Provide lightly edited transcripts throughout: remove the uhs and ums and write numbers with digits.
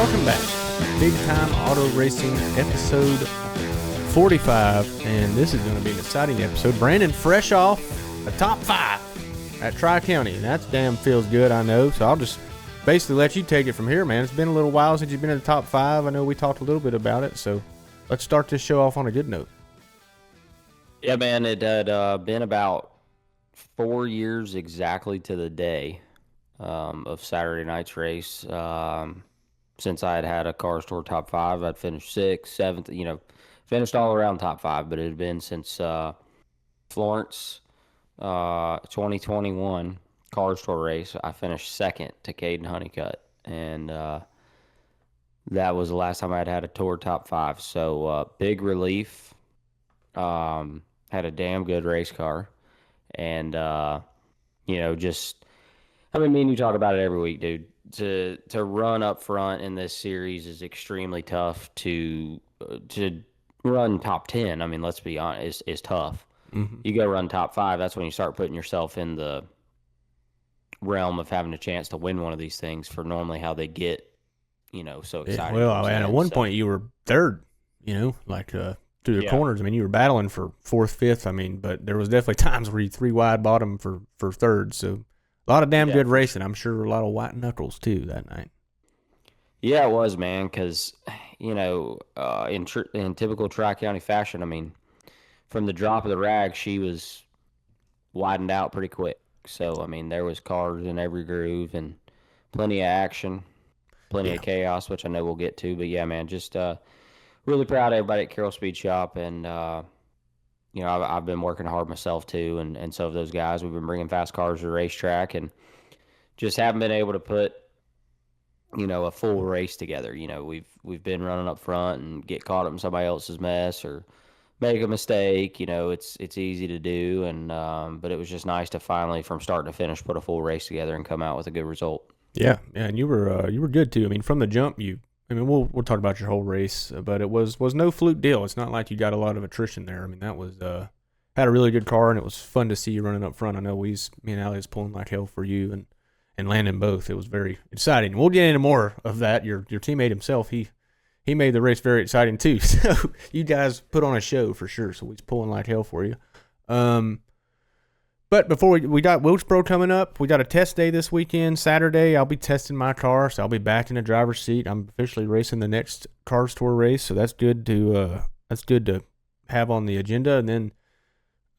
Welcome back. Big Time Auto Racing episode 45, and this is going to be an exciting episode. Brandon, fresh off a top 5 at Tri-County, and that damn feels good, I know. So I'll just basically let you take it from here, man. It's been a little while since you've been in the top 5. I know we talked a little bit about it, so let's start this show off on a good note. Yeah, man, it had been about 4 years exactly to the day of Saturday night's race. Since I had a car store top 5, I'd finished 6th, 7th, finished all around top 5, but it had been since Florence 2021 car store race. I finished 2nd to Caden Honeycutt, and that was the last time I'd had a tour top 5. So big relief. Had a damn good race car, and just me and you talk about it every week, dude. To run up front in this series is extremely tough. To run top 10, I mean, let's be honest, is tough. Mm-hmm. You go run top 5, that's when you start putting yourself in the realm of having a chance to win one of these things, for normally how they get, so exciting. Well, and at one point you were 3rd, through the corners. I mean, you were battling for 4th, 5th. I mean, but there was definitely times where you 3 wide bottom for 3rd. So a lot of damn good racing. I'm sure a lot of white knuckles too that night. Yeah, it was, man, because, in typical Tri-County fashion, I mean, from the drop of the rag, she was widened out pretty quick. So, I mean, there was cars in every groove and plenty of action, plenty of chaos, which I know we'll get to. But, yeah, man, just really proud of everybody at Carroll Speed Shop. And, I've been working hard myself, too, and so have those guys. We've been bringing fast cars to the racetrack and just haven't been able to put a full race together. We've been running up front and get caught up in somebody else's mess or make a mistake. It's easy to do, and but it was just nice to finally, from start to finish, put a full race together and come out with a good result. Yeah, and you were good too. I mean, from the jump, we'll talk about your whole race, but it was no fluke deal. It's not like you got a lot of attrition there. I mean, that was had a really good car, and it was fun to see you running up front. I know me and Allie was pulling like hell for you and Landen both. It was very exciting. We'll get into more of that. Your teammate himself, he made the race very exciting too. So you guys put on a show for sure. So he's pulling like hell for you. But before we got Wilkesboro coming up. We got a test day this weekend, Saturday. I'll be testing my car, so I'll be back in the driver's seat. I'm officially racing the next Cars Tour race, so that's good to have on the agenda. And then,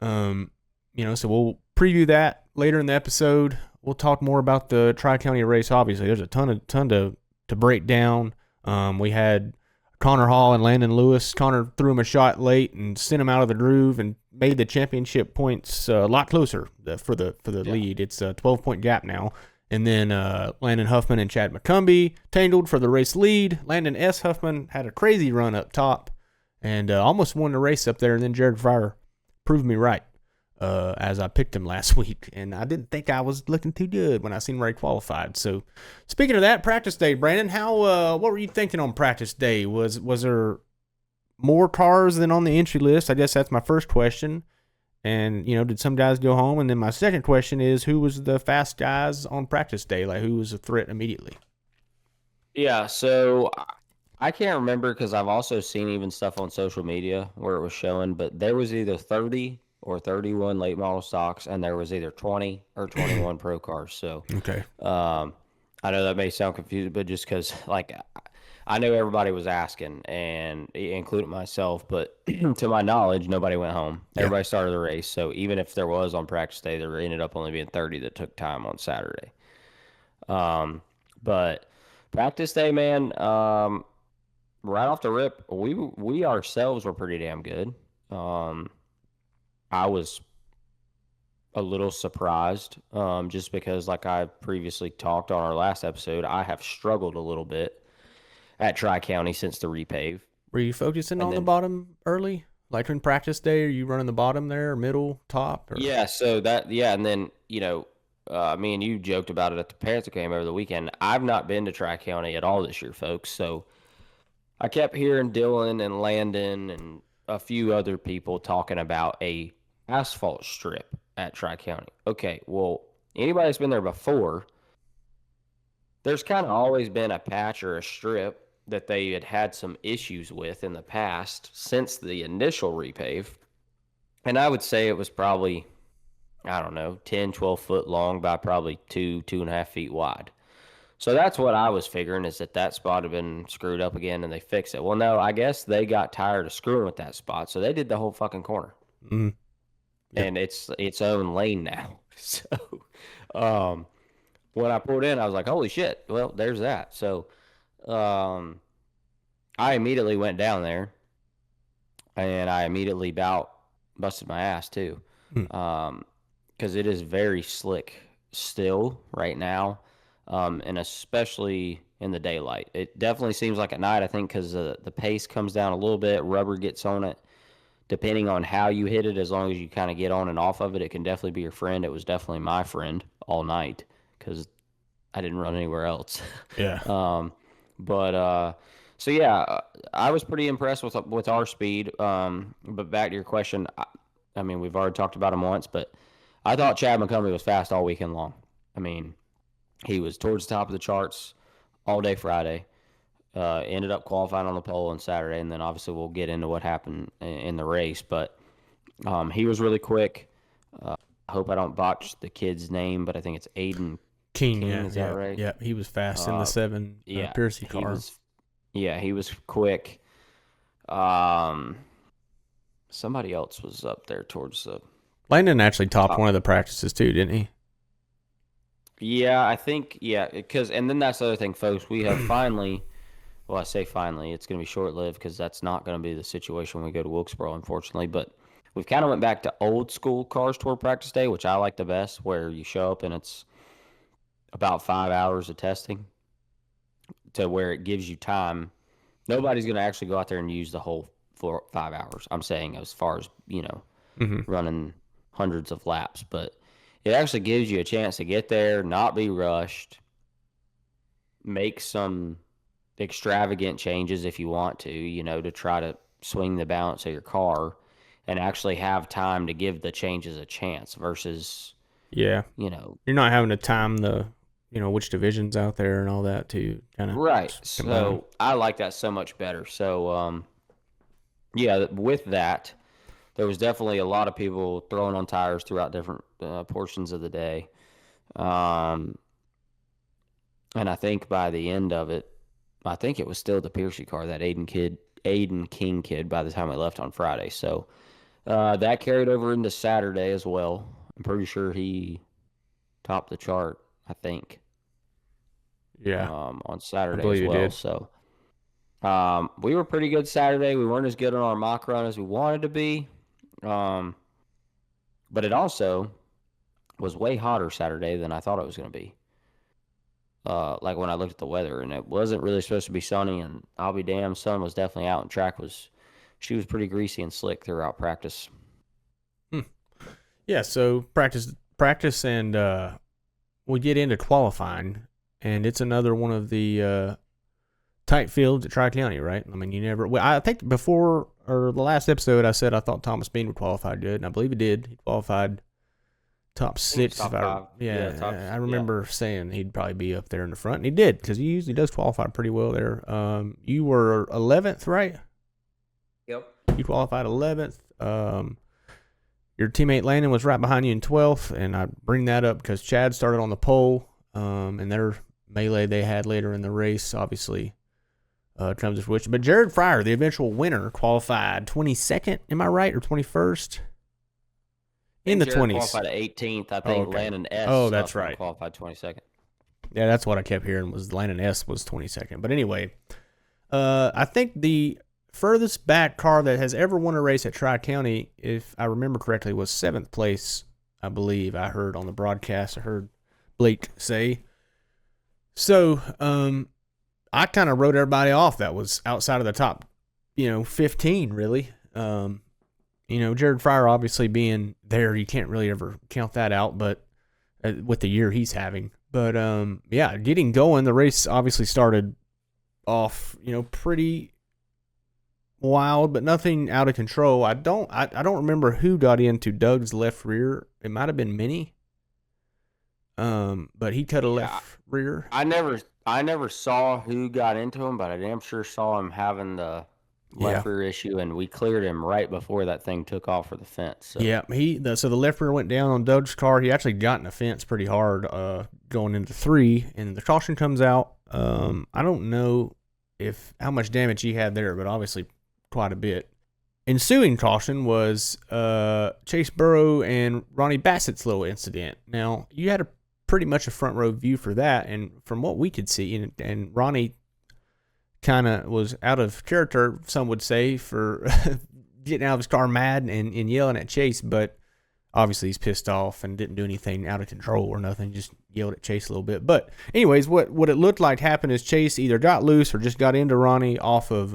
so we'll preview that later in the episode. We'll talk more about the Tri-County race. Obviously, there's a ton to break down. We had Connor Hall and Landon Lewis. Connor threw him a shot late and sent him out of the groove and made the championship points a lot closer for the lead. It's a 12-point gap now. And then Landon Huffman and Chad McCumbee tangled for the race lead. Landon S. Huffman had a crazy run up top and almost won the race up there. And then Jared Fryar proved me right as I picked him last week. And I didn't think I was looking too good when I seen where he qualified. So speaking of that, practice day, Brandon, what were you thinking on practice day? Was there more cars than on the entry list? I guess that's my first question. And, did some guys go home? And then my second question is, who was the fast guys on practice day? Like, who was a threat immediately? Yeah, so I can't remember because I've also seen even stuff on social media where it was showing, but there was either 30 or 31 late model stocks, and there was either 20 or 21 pro cars. So, okay. I know that may sound confusing, but just because, I know everybody was asking, and including myself, but to my knowledge, nobody went home. Yeah. Everybody started the race. So even if there was on practice day, there ended up only being 30 that took time on Saturday. But practice day, man, right off the rip, we ourselves were pretty damn good. I was a little surprised, just because, like I previously talked on our last episode, I have struggled a little bit at Tri-County since the repave. Were you focusing on the bottom early? Like in practice day, are you running the bottom there, middle, top? Or? Yeah, and then, me and you joked about it at the parents that came over the weekend. I've not been to Tri-County at all this year, folks, so I kept hearing Dylon and Landon and a few other people talking about a asphalt strip at Tri-County. Okay, well, anybody that's been there before there's kind of always been a patch or a strip that they had some issues with in the past since the initial repave. And I would say it was probably, I don't know, 10, 12 foot long by probably 2.5 feet wide. So that's what I was figuring, is that spot had been screwed up again and they fixed it. Well, no, I guess they got tired of screwing with that spot. So they did the whole fucking corner. Mm. Yep. And it's its own lane now. So when I pulled in, I was like, holy shit. Well, there's that. So I immediately went down there and I immediately about busted my ass too. Because it is very slick still right now, and especially in the daylight. It definitely seems like at night, I think, because the pace comes down a little bit, rubber gets on it. Depending on how you hit it, as long as you kind of get on and off of it, it can definitely be your friend. It was definitely my friend all night because I didn't run anywhere else. Yeah. So yeah, I was pretty impressed with our speed. But back to your question, I mean, we've already talked about him once, but I thought Chad Montgomery was fast all weekend long. I mean, he was towards the top of the charts all day Friday. Ended up qualifying on the pole on Saturday, and then obviously we'll get into what happened in the race. But he was really quick. I hope I don't botch the kid's name, but I think it's Aiden King. King, Yeah, is that right? Yeah, he was fast in the 7 Piercy car. He was quick. Somebody else was up there towards the... Landon actually topped one of the practices too, didn't he? Yeah, I think, and then that's the other thing, folks. We have finally... Well, I say finally, it's going to be short-lived because that's not going to be the situation when we go to Wilkesboro, unfortunately. But we've kind of went back to old school Cars Tour practice day, which I like the best, where you show up and it's about 5 hours of testing to where it gives you time. Nobody's going to actually go out there and use the whole 5 hours. I'm saying as far as, running hundreds of laps. But it actually gives you a chance to get there, not be rushed, make some extravagant changes if you want to try to swing the balance of your car and actually have time to give the changes a chance versus you're not having to time the which division's out there and all that to kind of right. So I like that so much better. So with that, there was definitely a lot of people throwing on tires throughout different portions of the day, and I think by the end of it, I think it was still the Piercy car, that Aiden King kid, by the time I left on Friday. So that carried over into Saturday as well. I'm pretty sure he topped the chart, I think. Yeah. On Saturday as well. Did. So we were pretty good Saturday. We weren't as good on our mock run as we wanted to be. But it also was way hotter Saturday than I thought it was going to be. Like when I looked at the weather, and it wasn't really supposed to be sunny, and I'll be damned, sun was definitely out, and she was pretty greasy and slick throughout practice. Yeah, so practice, and we get into qualifying, and it's another one of the tight fields at Tri-County, right? I mean, I think before, or the last episode, I said I thought Thomas Bean would qualify good, and I believe he did. He qualified top 6. Top 5. I remember saying he'd probably be up there in the front, and he did, because he usually does qualify pretty well there. You were 11th, right? Yep. You qualified 11th. Your teammate Landon was right behind you in 12th, and I bring that up because Chad started on the pole, and their melee they had later in the race, obviously, comes to fruition. But Jared Fryar, the eventual winner, qualified 22nd, am I right, or 21st? In the 20s. Qualified 18th. I think Landon S. That's right. Qualified 22nd. Yeah, that's what I kept hearing was Landon S. was 22nd. But anyway, I think the furthest back car that has ever won a race at Tri-County, if I remember correctly, was 7th place, I believe. I heard on the broadcast. I heard Blake say. So, I kind of wrote everybody off that was outside of the top, 15, really. Jared Fryar obviously being there, you can't really ever count that out, but with the year he's having. But getting going, the race obviously started off, pretty wild, but nothing out of control. I don't remember who got into Doug's left rear. It might have been Minnie. But he cut a left rear. I never I never saw who got into him, but I damn sure saw him having the Yeah. left rear issue, and we cleared him right before that thing took off for the fence. So. Yeah, so the left rear went down on Doug's car. He actually got in the fence pretty hard going into 3, and the caution comes out. I don't know how much damage he had there, but obviously quite a bit. Ensuing caution was Chase Burrow and Ronnie Bassett's little incident. Now, you had pretty much a front row view for that, and from what we could see, and Ronnie kind of was out of character, some would say, for getting out of his car mad and yelling at Chase, but obviously he's pissed off and didn't do anything out of control or nothing, just yelled at Chase a little bit. But anyways, what it looked like happened is Chase either got loose or just got into Ronnie off of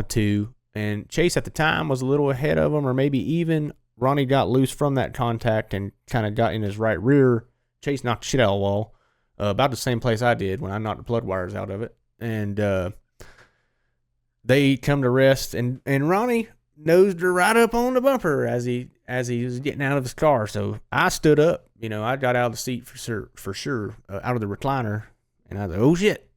2, and Chase at the time was a little ahead of him, or maybe even Ronnie got loose from that contact and kind of got in his right rear. Chase knocked the shit out of the wall, about the same place I did when I knocked the plug wires out of it. And they come to rest, and Ronnie nosed her right up on the bumper as he was getting out of his car. So I stood up, I got out of the seat for sure, out of the recliner, and I was like, oh shit,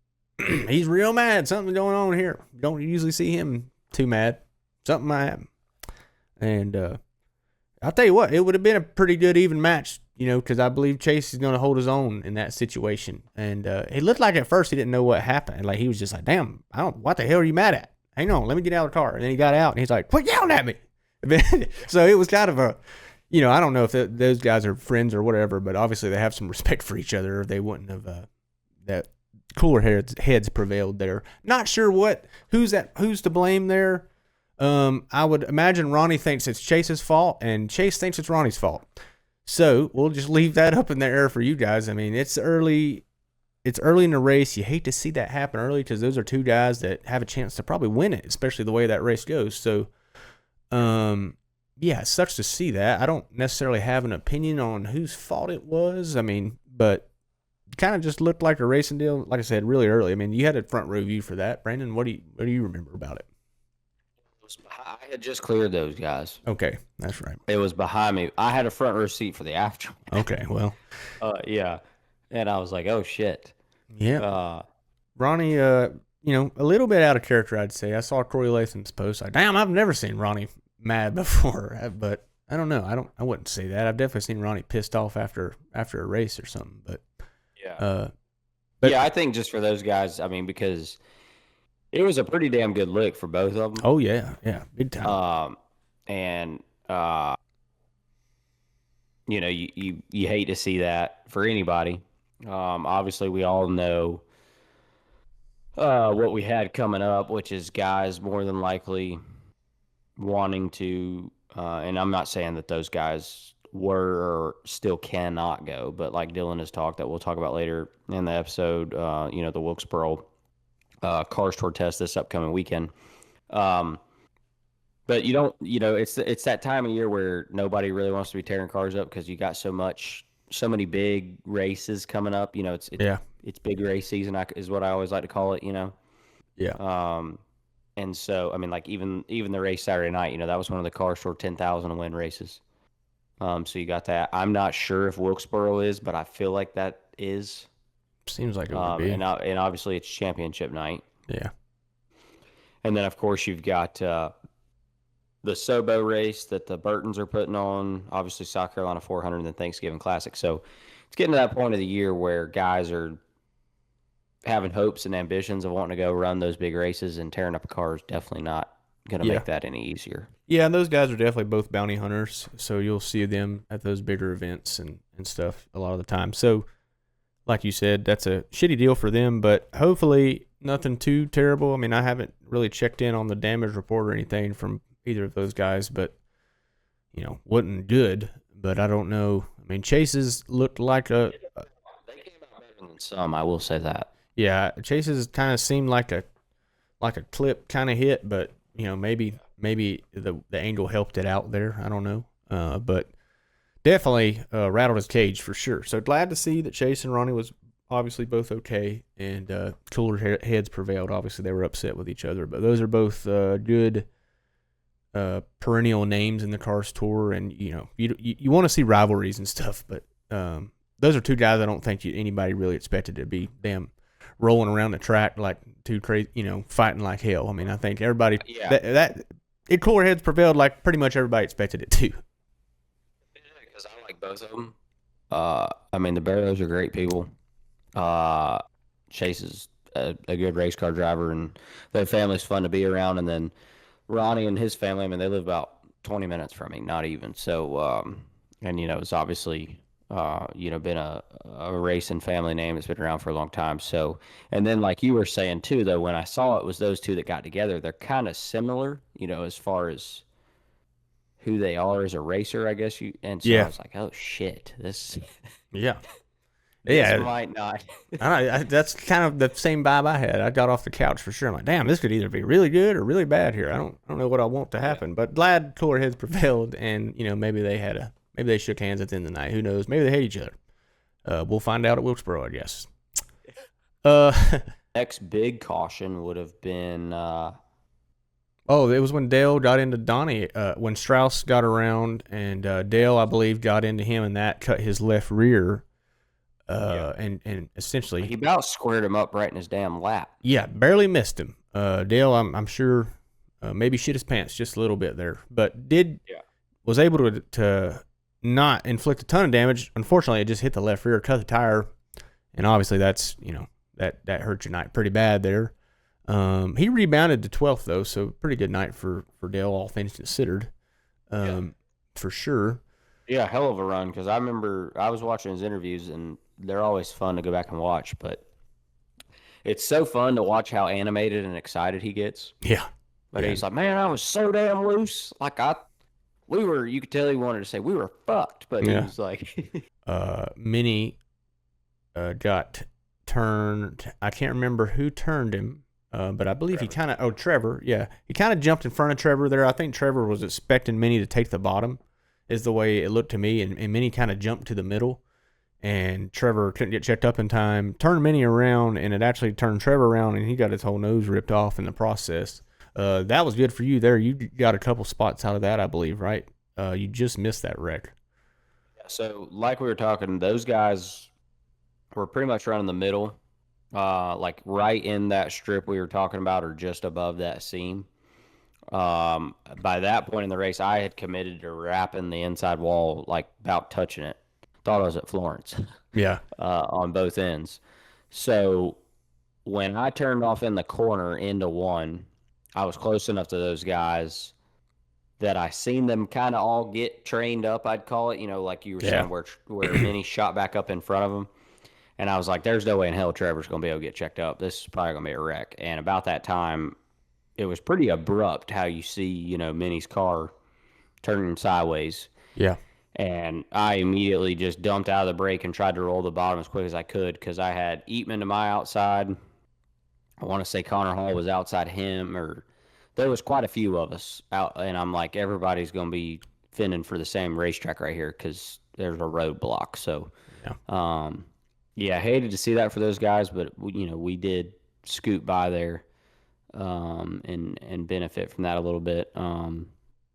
he's real mad. Something's going on here. Don't usually see him too mad. Something might happen. And I'll tell you what, it would have been a pretty good even match, because I believe Chase is going to hold his own in that situation. And it looked like at first he didn't know what happened. Like, he was just like, damn, what the hell are you mad at? Hang on, let me get out of the car. And then he got out, and he's like, quit yelling at me. So it was kind of I don't know if those guys are friends or whatever, but obviously they have some respect for each other, or they wouldn't have, that cooler heads prevailed there. Not sure who's to blame there. I would imagine Ronnie thinks it's Chase's fault, and Chase thinks it's Ronnie's fault. So we'll just leave that up in the air for you guys. I mean, it's early in the race. You hate to see that happen early, because those are two guys that have a chance to probably win it, especially the way that race goes. So, yeah, it sucks to see that. I don't necessarily have an opinion on whose fault it was. I mean, but kind of just looked like a racing deal. Like I said, really early. I mean, you had a front row view for that. Brandon, what do you remember about it? I had just cleared those guys. Okay, that's right. It was behind me. I had a front row seat for the after. Okay, well. Yeah. And I was like, oh, shit. Yeah. Ronnie, a little bit out of character, I'd say. I saw Corey Latham's post. Like, damn, I've never seen Ronnie mad before. But I don't know. I wouldn't say that. I've definitely seen Ronnie pissed off after a race or something. But yeah. Yeah, I think just for those guys, I mean, because it was a pretty damn good lick for both of them. Oh, yeah. Yeah, big time. And you hate to see that for anybody. Obviously, we all know what we had coming up, which is guys more than likely wanting to, and I'm not saying that those guys were or still cannot go, but like Dylon has talked, that we'll talk about later in the episode, the Wilkesboro Cars Tour test this upcoming weekend. But it's that time of year where nobody really wants to be tearing cars up, because you got so many big races coming up. It's big race season is what I always like to call it. Yeah. And so I mean, like even the race Saturday night, that was one of the Cars Tour 10,000 to win races. So you got that. I'm not sure if Wilkesboro is, but I feel like that is. Seems like it would be. And obviously it's championship night. Yeah. And then of course you've got the Sobo race that the Burtons are putting on, obviously South Carolina 400, and then Thanksgiving Classic. So it's getting to that point of the year where guys are having hopes and ambitions of wanting to go run those big races, and tearing up a car is definitely not going to make that any easier. Yeah, and those guys are definitely both bounty hunters, so you'll see them at those bigger events and stuff a lot of the time. So like you said, that's a shitty deal for them, but hopefully nothing too terrible. I mean, I haven't really checked in on the damage report or anything from either of those guys, but, wasn't good. But I don't know. I mean, Chase's looked like they came out better than some, I will say that. Yeah, Chase's kind of seemed like a clip kind of hit, but, maybe the angle helped it out there. I don't know. But definitely rattled his cage for sure. So glad to see that Chase and Ronnie was obviously both okay, and cooler heads prevailed. Obviously, they were upset with each other, but those are both good perennial names in the Cars Tour, and you want to see rivalries and stuff. But those are two guys I don't think anybody really expected to be damn rolling around the track like two crazy, fighting like hell. I mean, I think everybody it cooler heads prevailed like pretty much everybody expected it to. Yeah, because I like both of them. I mean, the Barrows are great people. Chase is a good race car driver, and their family's fun to be around. And then Ronnie and his family, I mean, they live about 20 minutes from me, not even. So, and it's obviously, been a racing family name that's been around for a long time. So, and then like you were saying too, though, when I saw it was those two that got together, they're kind of similar, as far as who they are as a racer, I guess and so I was like, oh shit, this Yeah. this might not. That's kind of the same vibe I had. I got off the couch for sure. I'm like, damn, this could either be really good or really bad here. I don't know what I want to happen, but glad cooler heads prevailed, and maybe they shook hands at the end of the night. Who knows? Maybe they hate each other. We'll find out at Wilkesboro, I guess. Next big caution would have been. It was when Dale got into Donnie. When Strauss got around, and Dale, I believe, got into him, and that cut his left rear. And essentially he about squared him up right in his damn lap. Yeah, barely missed him. Dale, I'm sure, maybe shit his pants just a little bit there, but was able to not inflict a ton of damage. Unfortunately, it just hit the left rear, cut the tire, and obviously that's that hurt your night pretty bad there. He rebounded to 12th though, so pretty good night for Dale, all things considered, for sure. Yeah, hell of a run, because I remember I was watching his interviews, and they're always fun to go back and watch, but it's so fun to watch how animated and excited he gets. Yeah. But he's like, man, I was so damn loose. Like you could tell he wanted to say we were fucked, but he was like. Minnie got turned. I can't remember who turned him, but I believe Trevor. Yeah. He kind of jumped in front of Trevor there. I think Trevor was expecting Minnie to take the bottom, is the way it looked to me, and Minnie kind of jumped to the middle. And Trevor couldn't get checked up in time, turned Minnie around, and it actually turned Trevor around, and he got his whole nose ripped off in the process. That was good for you there. You got a couple spots out of that, I believe, right? You just missed that wreck. So, like we were talking, those guys were pretty much running the middle, like right in that strip we were talking about, or just above that seam. By that point in the race, I had committed to wrapping the inside wall, like about touching it. Thought I was at Florence. Yeah. On both ends. So when I turned off in the corner into one, I was close enough to those guys that I seen them kind of all get trained up, I'd call it, like you were saying, where Minnie shot back up in front of them. And I was like, there's no way in hell Trevor's going to be able to get checked up. This is probably going to be a wreck. And about that time, it was pretty abrupt how you see, Minnie's car turning sideways. Yeah. And I immediately just dumped out of the brake and tried to roll the bottom as quick as I could, because I had Eatman to my outside. I want to say Connor Hall was outside him, or there was quite a few of us out. And I'm like, everybody's going to be finning for the same racetrack right here because there's a roadblock. So, I hated to see that for those guys, but, we did scoot by there and benefit from that a little bit.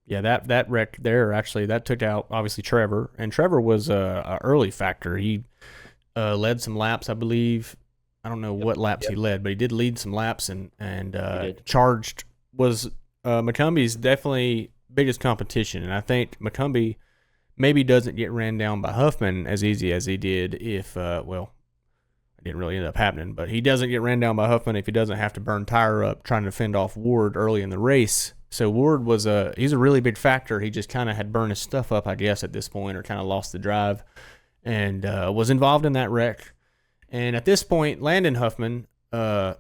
That wreck there, actually, that took out, obviously, Trevor. And Trevor was a early factor. He led some laps, I believe. I don't know what laps he led, but he did lead some laps and charged. Was McCumbie's definitely biggest competition. And I think McCumbie maybe doesn't get ran down by Huffman as easy as he did if, it didn't really end up happening. But he doesn't get ran down by Huffman if he doesn't have to burn tire up trying to fend off Ward early in the race. So Ward he's a really big factor. He just kind of had burned his stuff up, I guess, at this point, or kind of lost the drive, and was involved in that wreck. And at this point, Landon Huffman, hopefully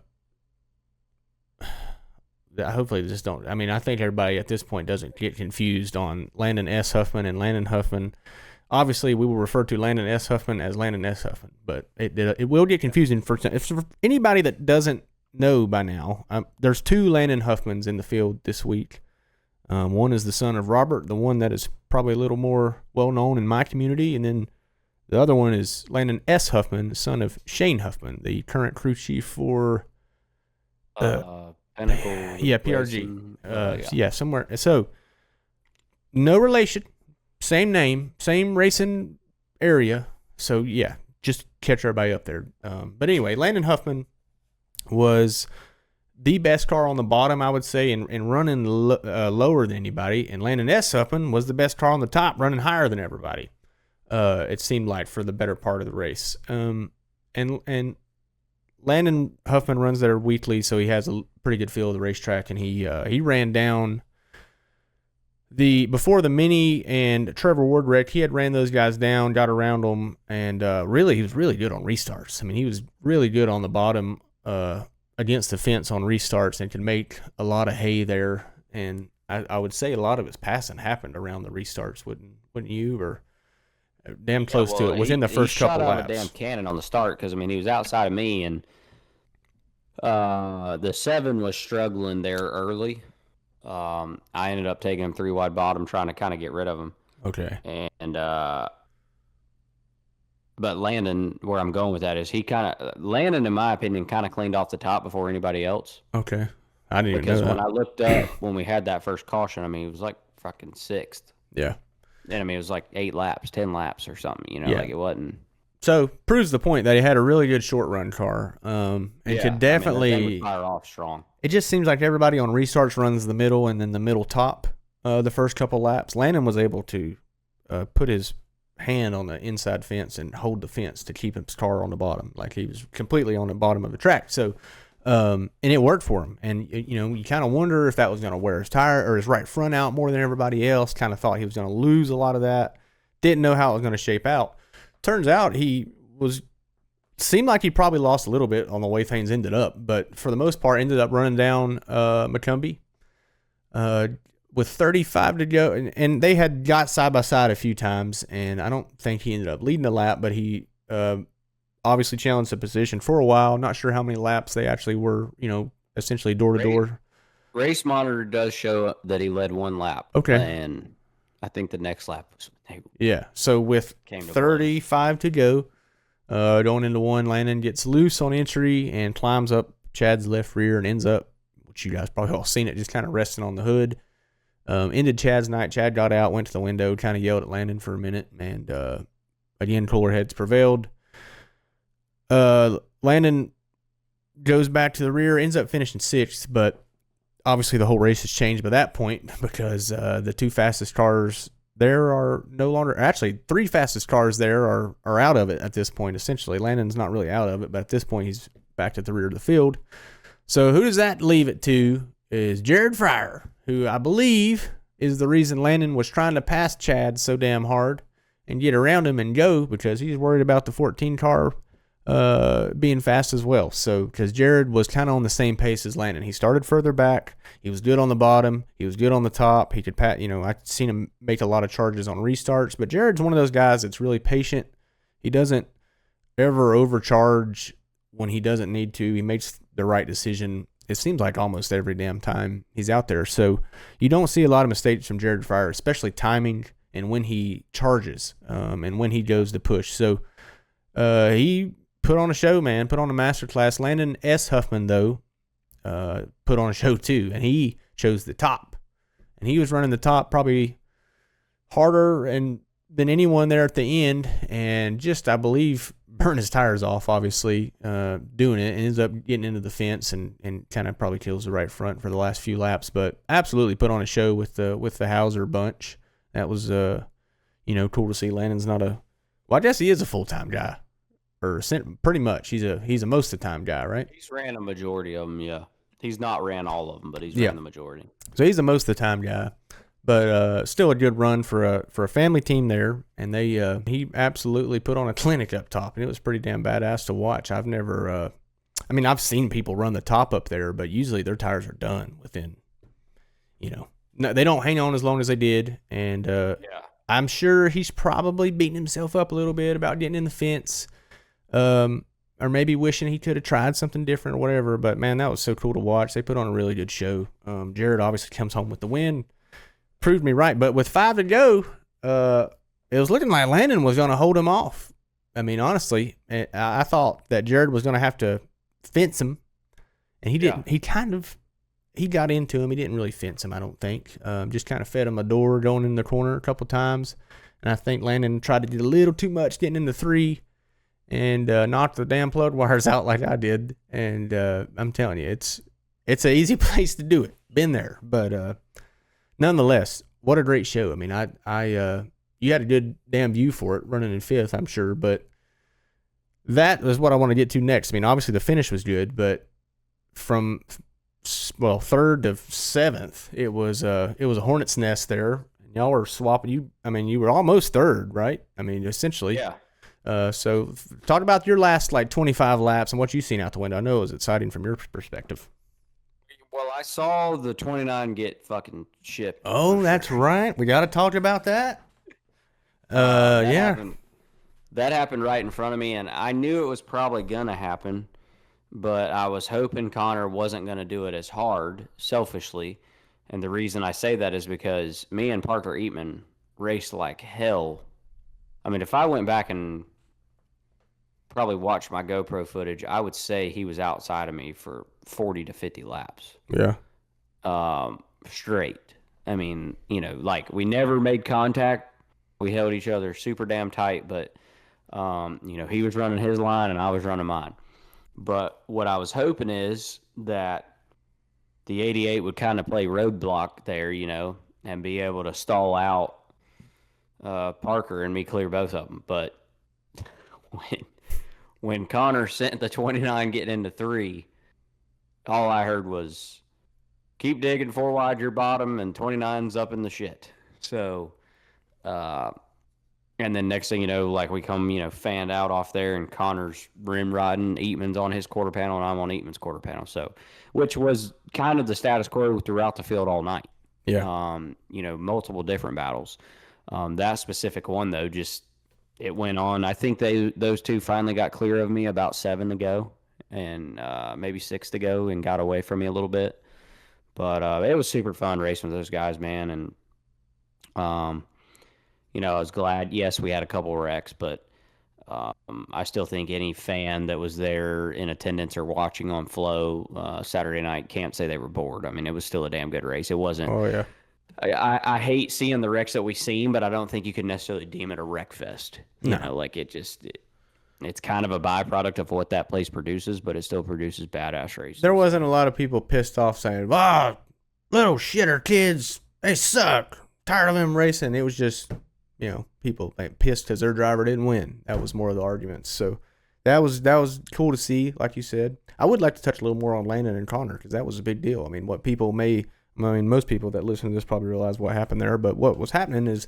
they just don't. I mean, I think everybody at this point doesn't get confused on Landon S. Huffman and Landon Huffman. Obviously, we will refer to Landon S. Huffman as Landon S. Huffman, but it will get confusing for anybody that doesn't know by now. There's two Landon Huffmans in the field this week. One is the son of Robert, the one that is probably a little more well-known in my community, and then the other one is Landon S. Huffman, the son of Shane Huffman, the current crew chief for Pinnacle. PRG. Somewhere. So, no relation, same name, same racing area. So, just catch everybody up there. But anyway, Landon Huffman, was the best car on the bottom, I would say, and running lower than anybody. And Landon S. Huffman was the best car on the top, running higher than everybody. It seemed like for the better part of the race. And Landon Huffman runs there weekly, so he has a pretty good feel of the racetrack, and he ran down before the Mini and Trevor Ward wreck. He had ran those guys down, got around them, and really he was really good on restarts. I mean, he was really good on the bottom against the fence on restarts and could make a lot of hay there. And I would say a lot of his passing happened around the restarts, wouldn't you? Or damn close to it within the first couple laps. He shot out a damn cannon on the start because, I mean, he was outside of me, and the 7 was struggling there early. I ended up taking him 3 wide bottom, trying to kind of get rid of him. Okay. And but Landon, where I'm going with that is Landon, in my opinion, kind of cleaned off the top before anybody else. Okay. I didn't even know that. Because when I looked up when we had that first caution, I mean, it was like fucking 6th. Yeah. And I mean, it was like 8 laps, 10 laps or something, you know, like it wasn't. So proves the point that he had a really good short run car. And could definitely I mean, fire off strong. It just seems like everybody on restarts runs the middle and then the middle top the first couple laps. Landon was able to put his hand on the inside fence and hold the fence to keep his car on the bottom. Like he was completely on the bottom of the track. So, and it worked for him. And, you know, you kind of wonder if that was going to wear his tire or his right front out more than everybody else. Kind of thought he was going to lose a lot of that. Didn't know how it was going to shape out. Turns out seemed like he probably lost a little bit on the way things ended up, but for the most part ended up running down McCumbee with 35 to go, and they had got side by side a few times, and I don't think he ended up leading the lap, but he obviously challenged the position for a while. Not sure how many laps they actually were, you know, essentially door to door. Race monitor does show that he led 1 lap. Okay. And I think the next lap was So with 35 to go, going into 1, Landon gets loose on entry and climbs up Chad's left rear and ends up, which you guys probably all seen it, just kind of resting on the hood. Ended Chad's night. Chad got out, went to the window, kind of yelled at Landon for a minute, and again, cooler heads prevailed. Landon goes back to the rear, ends up finishing 6th, but obviously the whole race has changed by that point because the 2 fastest cars there are no longer, actually 3 fastest cars there are out of it at this point, essentially. Landon's not really out of it, but at this point he's back at the rear of the field. So who does that leave it to is Jared Fryar, who I believe is the reason Landon was trying to pass Chad so damn hard and get around him and go, because he's worried about the 14 car being fast as well. So because Jared was kind of on the same pace as Landon. He started further back. He was good on the bottom. He was good on the top. He could pat, you know, I've seen him make a lot of charges on restarts, but Jared's one of those guys that's really patient. He doesn't ever overcharge when he doesn't need to. He makes the right decision, it seems like, almost every damn time he's out there. So you don't see a lot of mistakes from Jared Fryar, especially timing and when he charges and when he goes to push. So he put on a show, man, put on a masterclass. Landon S. Huffman, though, put on a show too, and he chose the top. And he was running the top probably harder than anyone there at the end, and just, I believe, burned his tires off, obviously, doing it, and ends up getting into the fence and kind of probably kills the right front for the last few laps, but absolutely put on a show with the Hauser bunch. That was, cool to see. Landon's not well, I guess he is a full-time guy, or pretty much. He's a most of the time guy, right? He's ran a majority of them, yeah. He's not ran all of them, but he's ran the majority. So he's a most of the time guy, but still a good run for a family team there. And he absolutely put on a clinic up top, and it was pretty damn badass to watch. I've never, I've seen people run the top up there, but usually their tires are done within, no, they don't hang on as long as they did. And I'm sure he's probably beating himself up a little bit about getting in the fence. Or maybe wishing he could have tried something different or whatever. But, man, that was so cool to watch. They put on a really good show. Jared obviously comes home with the win. Proved me right. But with 5 to go, it was looking like Landon was going to hold him off. I mean, honestly, I thought that Jared was going to have to fence him. And he didn't. Yeah. He got into him. He didn't really fence him, I don't think. Just kind of fed him a door going in the corner a couple times. And I think Landon tried to do a little too much getting in the 3. and knocked the damn plug wires out like I did. And I'm telling you, it's an easy place to do it. Been there, but nonetheless, what a great show. I mean, you had a good damn view for it running in fifth, I'm sure, but that is what I want to get to next. I mean, obviously the finish was good, but from third to seventh, it was a hornet's nest there. Y'all were swapping. You were almost third, right? I mean, essentially. Yeah. So talk about your last 25 laps and what you've seen out the window. I know it was exciting from your perspective. Well, I saw the 29 get fucking shipped. Oh, that's right. We got to talk about that. Yeah. That happened right in front of me, and I knew it was probably going to happen, but I was hoping Connor wasn't going to do it as hard, selfishly. And the reason I say that is because me and Parker Eatman raced like hell. I mean, if I went back and probably watched my GoPro footage, I would say he was outside of me for 40 to 50 laps. Yeah. Straight. I mean, we never made contact. We held each other super damn tight, but he was running his line and I was running mine. But what I was hoping is that the 88 would kind of play roadblock there, and be able to stall out Parker and me clear both of them. But when Connor sent the 29 getting into 3, all I heard was, keep digging 4 wide your bottom, and 29's up in the shit. So, and then next thing you know, we come, fanned out off there, and Connor's rim riding, Eatman's on his quarter panel, and I'm on Eatman's quarter panel. So, which was kind of the status quo throughout the field all night. Yeah. Multiple different battles. That specific one, though, it went on. I think those two finally got clear of me about 7 to go, and maybe 6 to go, and got away from me a little bit. But it was super fun racing with those guys, man. And I was glad. Yes, we had a couple wrecks, but I still think any fan that was there in attendance or watching on Flow Saturday night can't say they were bored. I mean, it was still a damn good race. It wasn't. Oh yeah. I hate seeing the wrecks that we seen, but I don't think you can necessarily deem it a wreck fest. No. It's kind of a byproduct of what that place produces, but it still produces badass races. There wasn't a lot of people pissed off saying, little shitter kids, they suck. Tired of them racing. It was just, people pissed because their driver didn't win. That was more of the arguments. So that was cool to see, like you said. I would like to touch a little more on Landon and Connor because that was a big deal. I mean, most people that listen to this probably realize what happened there, but what was happening is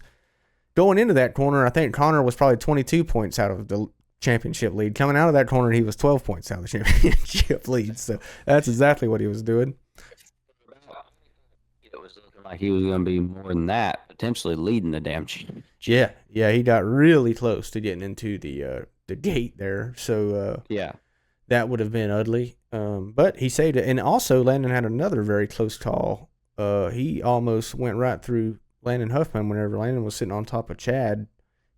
going into that corner, I think Connor was probably 22 points out of the championship lead. Coming out of that corner, he was 12 points out of the championship lead. So that's exactly what he was doing. It was looking like he was going to be more than that, potentially leading the damn championship. Yeah, he got really close to getting into the gate there. So yeah, that would have been ugly. But he saved it. And also, Landon had another very close call. He almost went right through Landon Huffman whenever Landon was sitting on top of Chad.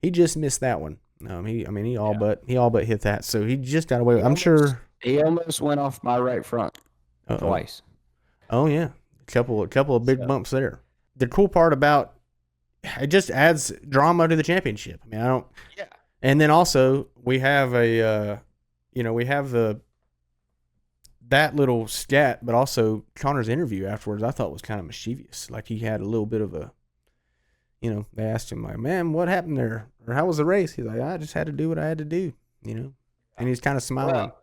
He just missed that one. He all but hit that. So he just got away. I'm sure he almost went off my right front twice. Oh yeah, couple of big bumps there. The cool part about it just adds drama to the championship. I mean, I don't. Yeah. And then also we have that little scat, but also Connor's interview afterwards I thought was kind of mischievous. Like he had a little bit of a, they asked him like, man, what happened there? Or how was the race? He's like, I just had to do what I had to do, and he's kind of smiling. Well,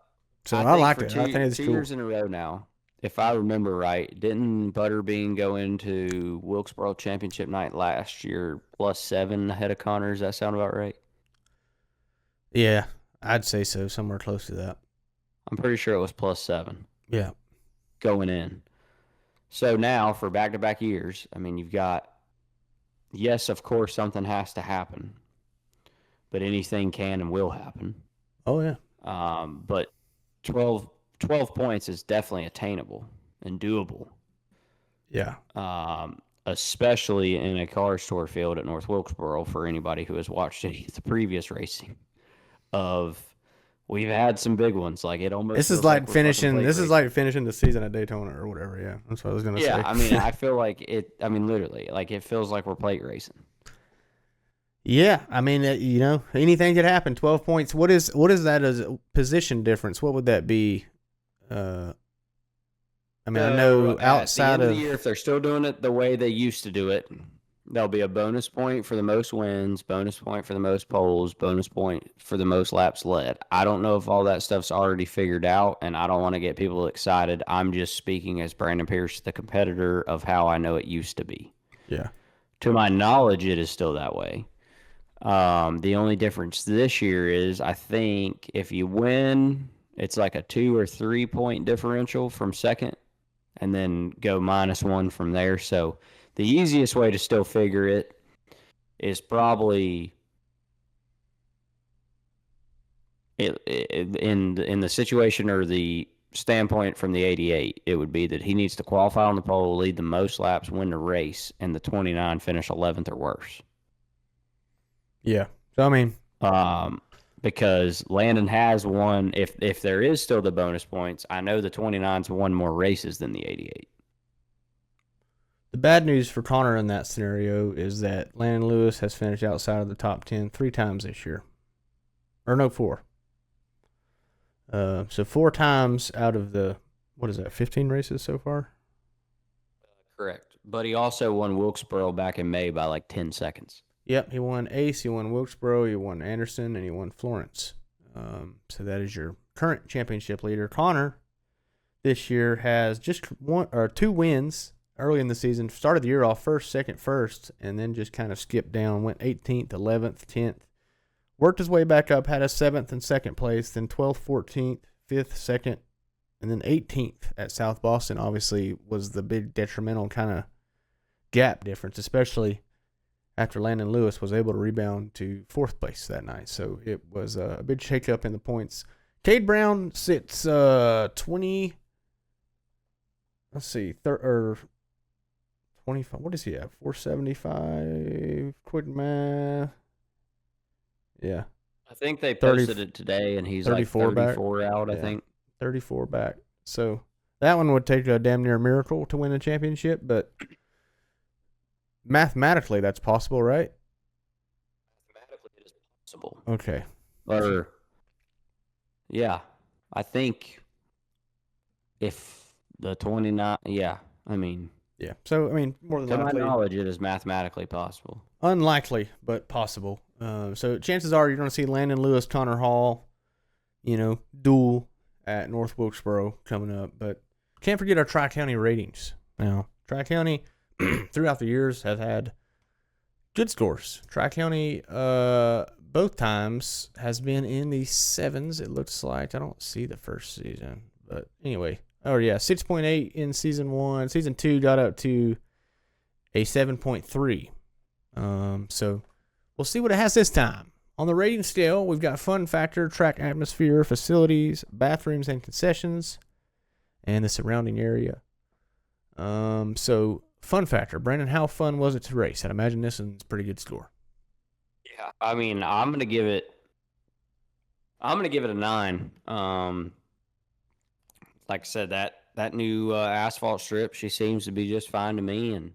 so I liked it. I think it's 2 cool. years in a row now, if I remember right, didn't Butterbean go into Wilkesboro Championship night last year +7 ahead of Connor? Does that sound about right? Yeah, I'd say so. Somewhere close to that. I'm pretty sure it was +7. Yeah. Going in. So now for back-to-back years, I mean, you've got, yes, of course, something has to happen, but anything can and will happen. Oh, yeah. But 12 points is definitely attainable and doable. Yeah. Especially in a car store field at North Wilkesboro for anybody who has watched any of the previous racing. We've had some big ones. Like it almost. This is like finishing. This is like finishing the season at Daytona or whatever. Yeah, that's what I was gonna say. Yeah, I mean, I feel like it. I mean, literally, like it feels like we're plate racing. Yeah, I mean, anything could happen. 12 points. What is that as a position difference? What would that be? Uh, I mean, I So know at the outside end of the of year, if they're still doing it the way they used to do it, there'll be a bonus point for the most wins, bonus point for the most poles, bonus point for the most laps led. I don't know if all that stuff's already figured out, and I don't want to get people excited. I'm just speaking as Brandon Pierce, the competitor, of how I know it used to be. yeah, To my knowledge, it is still that way. The only difference this year is I think if you win, it's like a 2 or 3 point differential from second, and then go -1 from there. So the easiest way to still figure it is probably in the situation or the standpoint from the 88. It would be that he needs to qualify on the pole, lead the most laps, win the race, and the 29 finish 11th or worse. yeah. So I mean, Um, because Landon has won. If there is still the bonus points, I know the 29's won more races than the 88. the bad news for Connor in that scenario is that Landon Lewis has finished outside of the top 10 three times this year, or no, four. So 4 times out of the what is that, 15 races so far? Correct. But he also won Wilkesboro back in May by like 10 seconds. Yep, he won Ace, he won Wilkesboro, he won Anderson, and he won Florence. So that is your current championship leader. Connor this year has just one or two wins early in the season. Started the year off first, second, first, and then just kind of skipped down. Went 18th, 11th, 10th. Worked his way back up, had a 7th and second place, then 12th, 14th, 5th, 2nd, and then 18th at South Boston. Obviously was the big detrimental kind of gap difference, especially after Landon Lewis was able to rebound to 4th place that night. So it was a big shakeup in the points. Cade Brown sits 20. Let's see, or 25. What does he have? 475. Quick math. Yeah, I think they 30 posted it today, and he's like 34 back. 34 out, I Yeah. think. 34 back. So that one would take a damn near miracle to win a championship, but mathematically that's possible, right? Mathematically, it is possible. Okay. Or, yeah, I think if the 29, yeah, I mean, Yeah. So, I mean, more than to my likely. knowledge, it is mathematically possible. Unlikely, but possible. So chances are you're going to see Landon Lewis, Connor Hall, duel at North Wilkesboro coming up. But can't forget our Tri-County ratings. Now, Tri-County throughout the years have had good scores. Tri-County both times has been in the 7s, it looks like. I don't see the first season. But anyway, 6.8 in season 1. Season 2 got up to a 7.3. So we'll see what it has this time. On the rating scale, we've got fun factor, track atmosphere, facilities, bathrooms and concessions, and the surrounding area. So fun factor, Brandon, how fun was it to race? I'd imagine this one's a pretty good score. Yeah, I mean, I'm gonna give it a 9. Like I said, that new asphalt strip, she seems to be just fine to me, and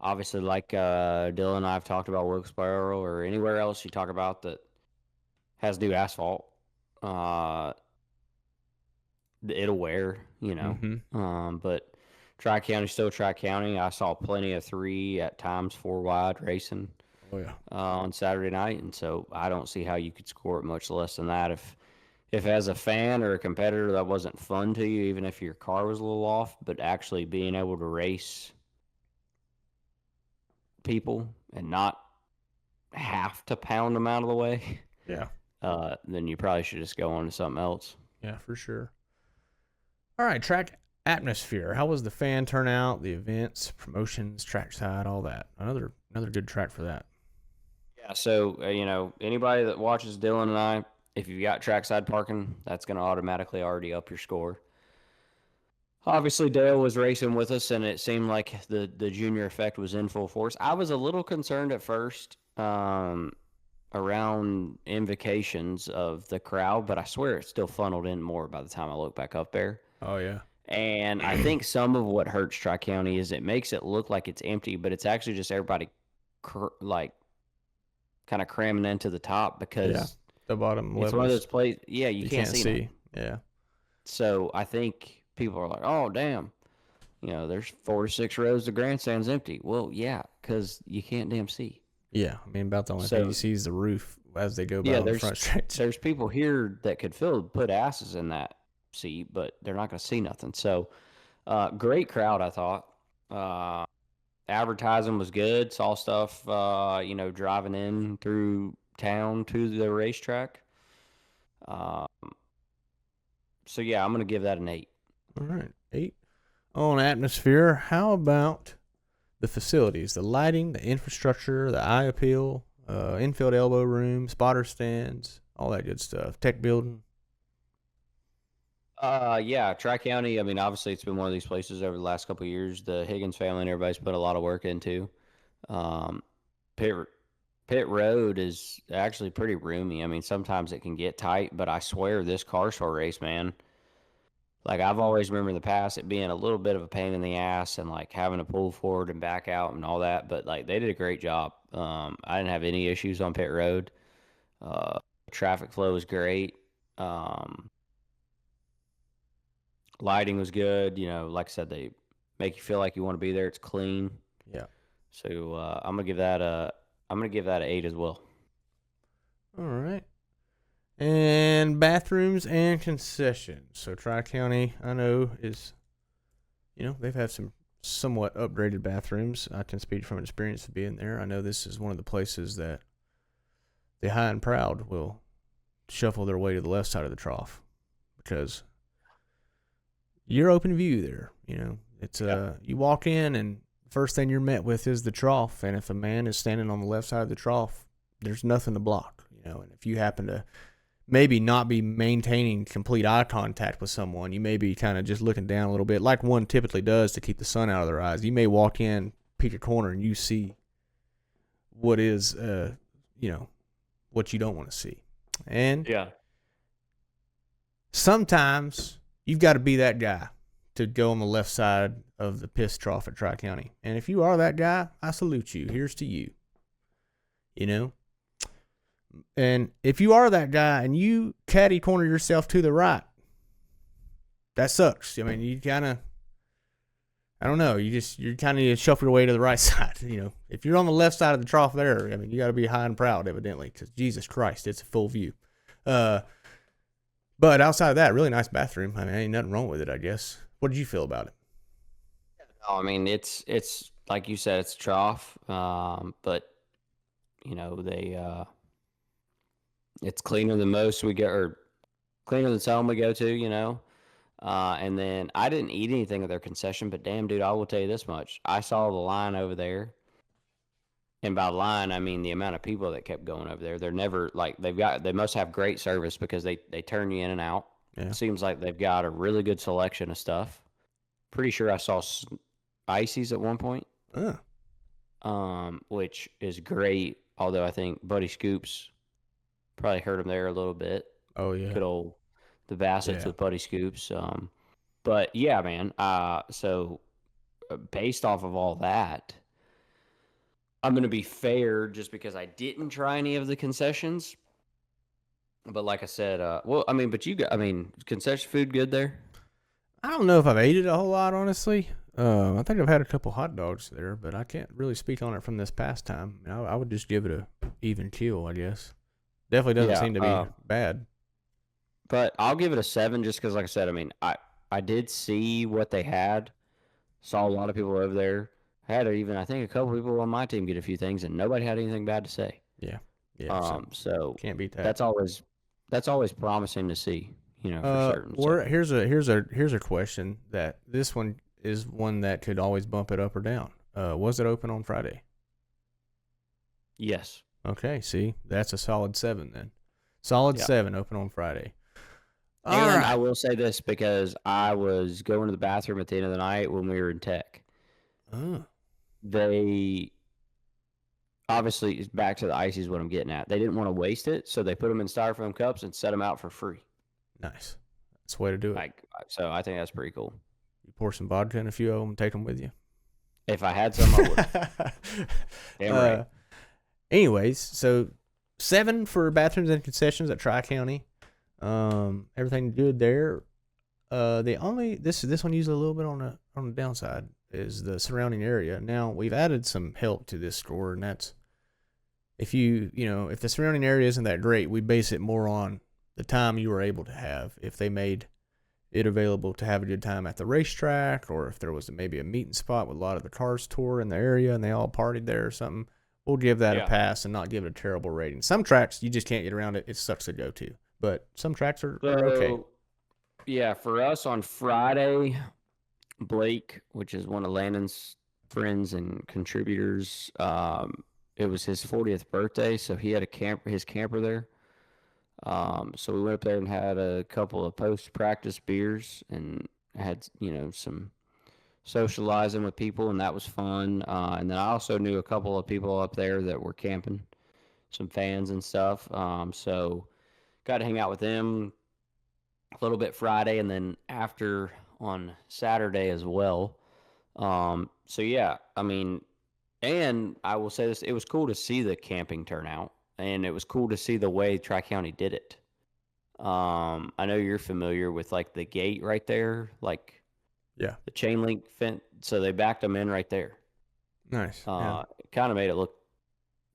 obviously, like Dylon and I have talked about Wilkesboro or anywhere else you talk about that has new asphalt, it'll wear, But Tri-County still Tri-County. I saw plenty of 3 at times 4 wide racing. Oh yeah. On Saturday night, and so I don't see how you could score it much less than that. If as a fan or a competitor that wasn't fun to you, even if your car was a little off, but actually being able to race people and not have to pound them out of the way, Yeah. then you probably should just go on to something else. Yeah, for sure. All right, track atmosphere. How was the fan turnout, the events, promotions, trackside, all that? Another good track for that. Yeah, so anybody that watches Dylon and I, if you've got trackside parking, that's going to automatically already up your score. Obviously, Dale was racing with us, and it seemed like the junior effect was in full force. I was a little concerned at first around invocations of the crowd, but I swear it still funneled in more by the time I look back up there. Oh, yeah. And I think some of what hurts Tri-County is it makes it look like it's empty, but it's actually just everybody kind of cramming into the top because the bottom it's one of those places. Yeah, you can't see. See. Yeah. So I think people are like, oh damn, there's 4 to 6 rows of grandstands empty. Well, yeah, because you can't damn see. Yeah, I mean, about the only thing you see is the roof as they go by on the front stretch. There's people here that could put asses in that seat, but they're not going to see nothing. So, great crowd, I thought. Advertising was good. Saw stuff, driving in through town to the racetrack. So, yeah, I'm going to give that an 8. All right, 8. On atmosphere, how about the facilities, the lighting, the infrastructure, the eye appeal, infield elbow room, spotter stands, all that good stuff, tech building? Yeah, Tri-County, I mean, obviously it's been one of these places over the last couple of years. The Higgins family and everybody's put a lot of work into. Pit Road is actually pretty roomy. I mean, sometimes it can get tight, but I swear this car show race, man, like I've always remembered in the past it being a little bit of a pain in the ass and like having to pull forward and back out and all that, but like they did a great job. I didn't have any issues on pit road. Traffic flow was great. Lighting was good. Like I said, they make you feel like you want to be there. It's clean. Yeah. So I'm gonna give that an 8 as well. All right. And bathrooms and concessions. So Tri-County, I know, is, they've had some somewhat upgraded bathrooms. I can speak from experience of being there. I know this is one of the places that the high and proud will shuffle their way to the left side of the trough because you're open view there. It's you walk in and first thing you're met with is the trough. And if a man is standing on the left side of the trough, there's nothing to block, and if you happen to maybe not be maintaining complete eye contact with someone. You may be kind of just looking down a little bit like one typically does to keep the sun out of their eyes. You may walk in, peek a corner, and you see what is, what you don't want to see. And sometimes you've got to be that guy to go on the left side of the piss trough at Tri-County. And if you are that guy, I salute you. Here's to you. And if you are that guy and you caddy corner yourself to the right, that sucks. I mean, you kind of, I don't know, you're kind of shuffle your way to the right side. If you're on the left side of the trough there, I mean, you got to be high and proud, evidently, because Jesus Christ, it's a full view. But outside of that, really nice bathroom. I mean, ain't nothing wrong with it, I guess. What did you feel about it? I mean, it's like you said, it's a trough, but it's cleaner than most we go, or cleaner than some we go to, and then I didn't eat anything at their concession, but damn, dude, I will tell you this much. I saw the line over there, and by line, I mean the amount of people that kept going over there. They're never, like, they must have great service because they turn you in and out. Yeah. It seems like they've got a really good selection of stuff. Pretty sure I saw ices at one point, which is great, although I think Buddy Scoops probably hurt him there a little bit. Oh, yeah. Good old the Bassets with Buddy Scoops. But, yeah, man. So, based off of all that, I'm going to be fair just because I didn't try any of the concessions. But like I said, concession food good there? I don't know if I've ate it a whole lot, honestly. I think I've had a couple hot dogs there, but I can't really speak on it from this past time. I would just give it a even kill, I guess. Definitely doesn't seem to be bad. But I'll give it a 7 just because, like I said, I mean, I did see what they had. Saw a lot of people over there. I think a couple people on my team get a few things, and nobody had anything bad to say. Yeah. So can't beat that. That's always promising to see, for certain. Or here's a question that this one is one that could always bump it up or down. Was it open on Friday? Yes. Okay, see, that's a solid 7 then. Solid 7 open on Friday. And I will say this because I was going to the bathroom at the end of the night when we were in tech. They obviously, back to the icy is what I'm getting at. They didn't want to waste it, so they put them in styrofoam cups and set them out for free. Nice. That's the way to do it. So I think that's pretty cool. You pour some vodka in a few of them and take them with you. If I had some, I would. Damn right. Anyways, so 7 for bathrooms and concessions at Tri-County. Everything good there. The only this one usually a little bit on the downside is the surrounding area. Now we've added some help to this score, and that's if if the surrounding area isn't that great, we base it more on the time you were able to have. If they made it available to have a good time at the racetrack, or if there was maybe a meeting spot with a lot of the cars tour in the area and they all partied there or something, we'll give that a pass and not give it a terrible rating. Some tracks you just can't get around it; it sucks to go to. But some tracks are okay. Yeah, for us on Friday, Blake, which is one of Landon's friends and contributors, it was his 40th birthday, so he had his camper there. So we went up there and had a couple of post-practice beers and had, some socializing with people, and that was fun. And then I also knew a couple of people up there that were camping, some fans and stuff. So got to hang out with them a little bit Friday, and then after on Saturday as well. So yeah, I mean, and I will say this, it was cool to see the camping turnout, and it was cool to see the way Tri-County did it. I know you're familiar with like the gate right there, like the chain link fence. So they backed them in right there. Nice. It kind of made it look.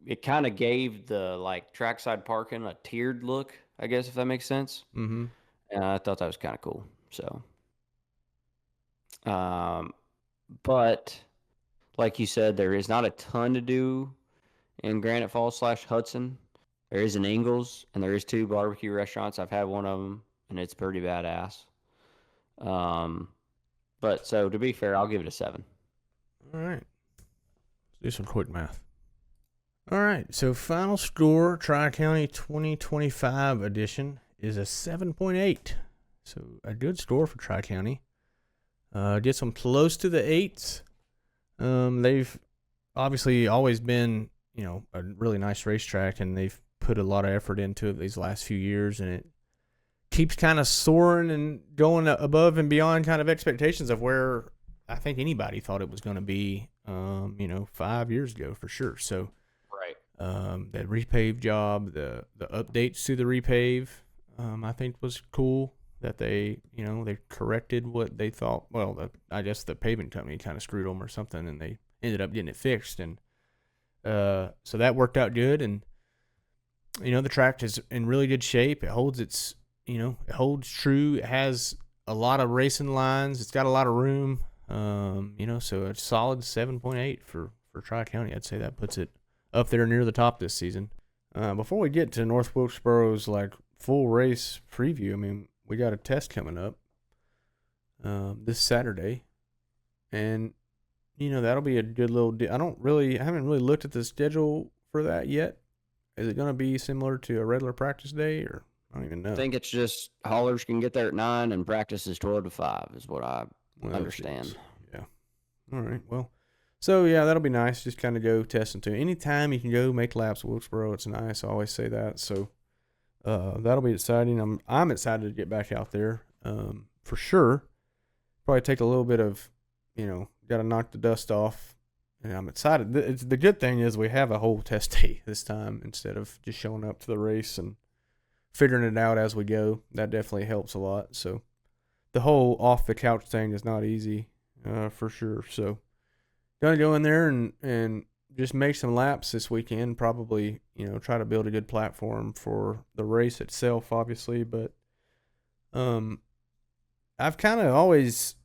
It kind of gave the like trackside parking a tiered look, I guess, if that makes sense. Mm-hmm. And I thought that was kind of cool. So, but like you said, there is not a ton to do in Granite Falls / Hudson. There is an Ingles, and there is 2 barbecue restaurants. I've had one of them, and it's pretty badass. But so to be fair, I'll give it a 7. All right. Let's do some quick math. All right. So final score, Tri-County 2025 edition is a 7.8. So a good score for Tri-County. Gets them close to the 8s. They've obviously always been, a really nice racetrack, and they've put a lot of effort into it these last few years, and it keeps kind of soaring and going above and beyond kind of expectations of where I think anybody thought it was going to be, 5 years ago for sure. So, right. That repave job, the updates to the repave, I think was cool that they corrected what they thought. Well, I guess the paving company kind of screwed them or something, and they ended up getting it fixed. And so that worked out good. And, the track is in really good shape. It holds it holds true. It has a lot of racing lines. It's got a lot of room. So a solid 7.8 for Tri-County. I'd say that puts it up there near the top this season. Before we get to North Wilkesboro's full race preview, we got a test coming up this Saturday, and that'll be a good little. I haven't really looked at the schedule for that yet. Is it going to be similar to a regular practice day, or I don't even know? I think it's just haulers can get there at 9 and practice is 12 to 5 is what I understand. Yeah. All right. Well, so yeah, that'll be nice. Just kind of go testing too. Anytime you can go make laps at Wilkesboro, it's nice. I always say that. So that'll be exciting. I'm excited to get back out there for sure. Probably take a little bit of, got to knock the dust off. And I'm excited. The good thing is we have a whole test day this time instead of just showing up to the race and figuring it out as we go. That definitely helps a lot. So the whole off the couch thing is not easy for sure. So gonna go in there and just make some laps this weekend. Probably try to build a good platform for the race itself, obviously. But I've kind of always,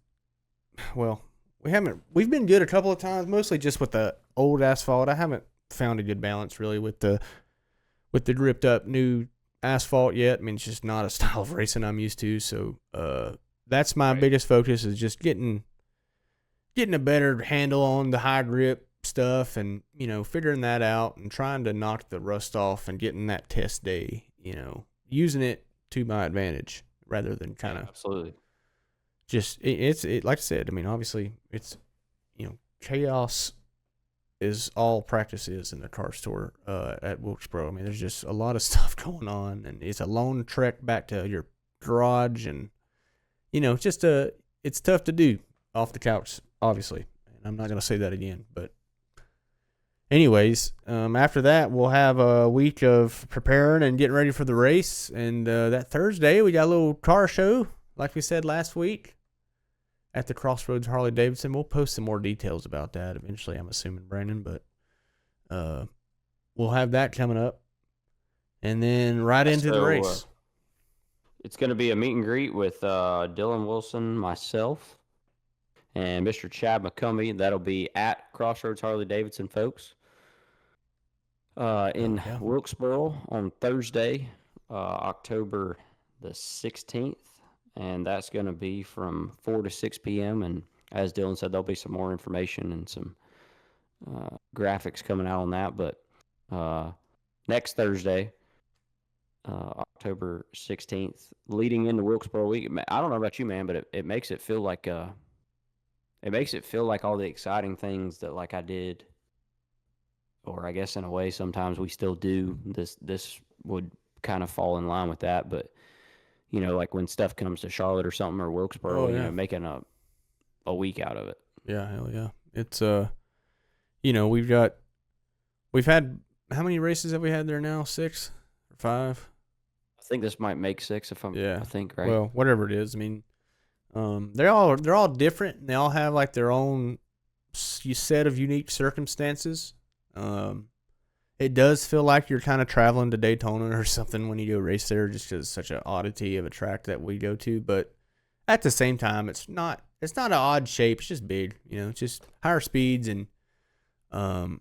we've been good a couple of times, mostly just with the old asphalt. I haven't found a good balance really with the gripped up new asphalt yet. It's just not a style of racing I'm used to. So that's my biggest focus, is just getting a better handle on the high grip stuff, and figuring that out and trying to knock the rust off and getting that test day, using it to my advantage rather than kind of absolutely just it's like I said. Obviously it's chaos is all practice is in the car store at Wilkesboro. There's just a lot of stuff going on, and it's a long trek back to your garage, and it's tough to do off the couch, obviously. And I'm not going to say that again, but anyways, after that, we'll have a week of preparing and getting ready for the race. And that Thursday, we got a little car show, like we said last week, at the Crossroads Harley Davidson. We'll post some more details about that eventually, I'm assuming, Brandon. But we'll have that coming up. And then into the race. It's going to be a meet and greet with Dylan Wilson, myself, and Mr. Chad McCumbee. That'll be at Crossroads Harley Davidson, folks. In Wilkesboro on Thursday, October the 16th. And that's going to be from 4 to 6 p.m. And as Dylan said, there'll be some more information and some graphics coming out on that. But next Thursday, October 16th, leading into Wilkesboro week. I don't know about you, man, but it makes it feel like all the exciting things that like I did, or I guess in a way sometimes we still do. This would kind of fall in line with that, but you know, like when stuff comes to Charlotte or something or Wilkesboro, you know, making a week out of it. Yeah, hell yeah. It's you know, we've had how many races have we had there now? 6 or 5? I think this might make 6 if I think right. Well, whatever it is. I mean, they're all different, and they all have like their own set of unique circumstances. It does feel like you're kind of traveling to Daytona or something when you go race there, just because it's such an oddity of a track that we go to. But at the same time, it's not an odd shape. It's just big, you know. It's just higher speeds, and the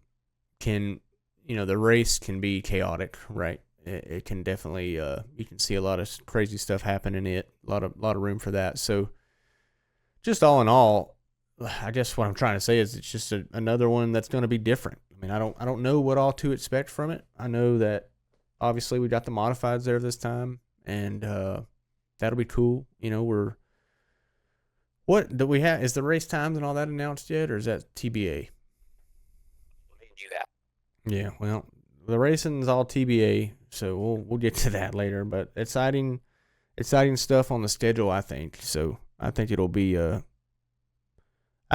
race can be chaotic, right? It can definitely you can see a lot of crazy stuff happen in it. A lot of room for that. So, just all in all, I guess what I'm trying to say is it's just another one that's going to be different. I mean, I don't know what all to expect from it. I know that obviously we got the modifieds there this time, and that'll be cool. You know, what do we have? Is the race times and all that announced yet, or is that TBA? Yeah, well, the racing is all TBA, so we'll get to that later. But exciting stuff on the schedule, I think. So I think it'll be I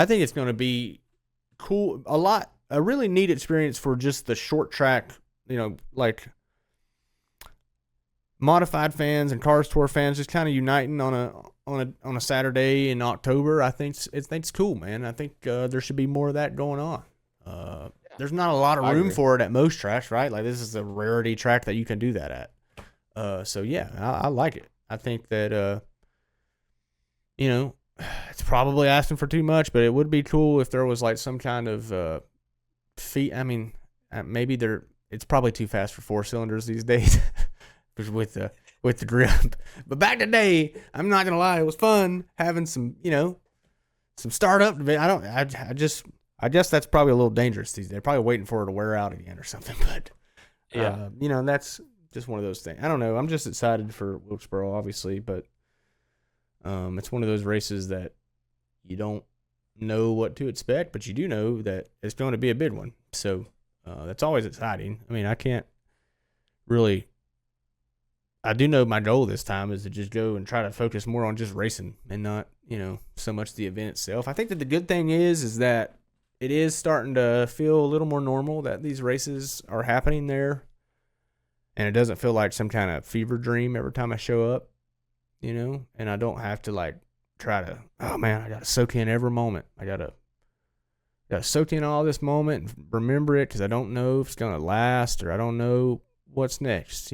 think it's going to be cool. A really neat experience for just the short track, you know, like modified fans and Cars Tour fans just kind of uniting on a Saturday in October. I think it's cool, man. I think there should be more of that going on. There's not a lot of room for it at most tracks, right? Like this is a rarity track that you can do that at. So yeah, I like it. I think that you know, it's probably asking for too much, but it would be cool if there was like some kind of I mean, maybe it's probably too fast for 4 cylinders these days with the grip. But back today, I'm not gonna lie, it was fun having some startup. I guess that's probably a little dangerous these days. Probably waiting for it to wear out again or something. But yeah, that's just one of those things. I don't know. I'm just excited for Wilkesboro, obviously, but it's one of those races that you don't know what to expect, but you do know that it's going to be a big one. So that's always exciting. I mean, I do know my goal this time is to just go and try to focus more on just racing and not, so much the event itself. I think that the good thing is that it is starting to feel a little more normal that these races are happening there, and it doesn't feel like some kind of fever dream every time I show up, and I don't have to like try to, oh man, I got to soak in every moment. I got to soak in all this moment and remember it because I don't know if it's going to last or I don't know what's next,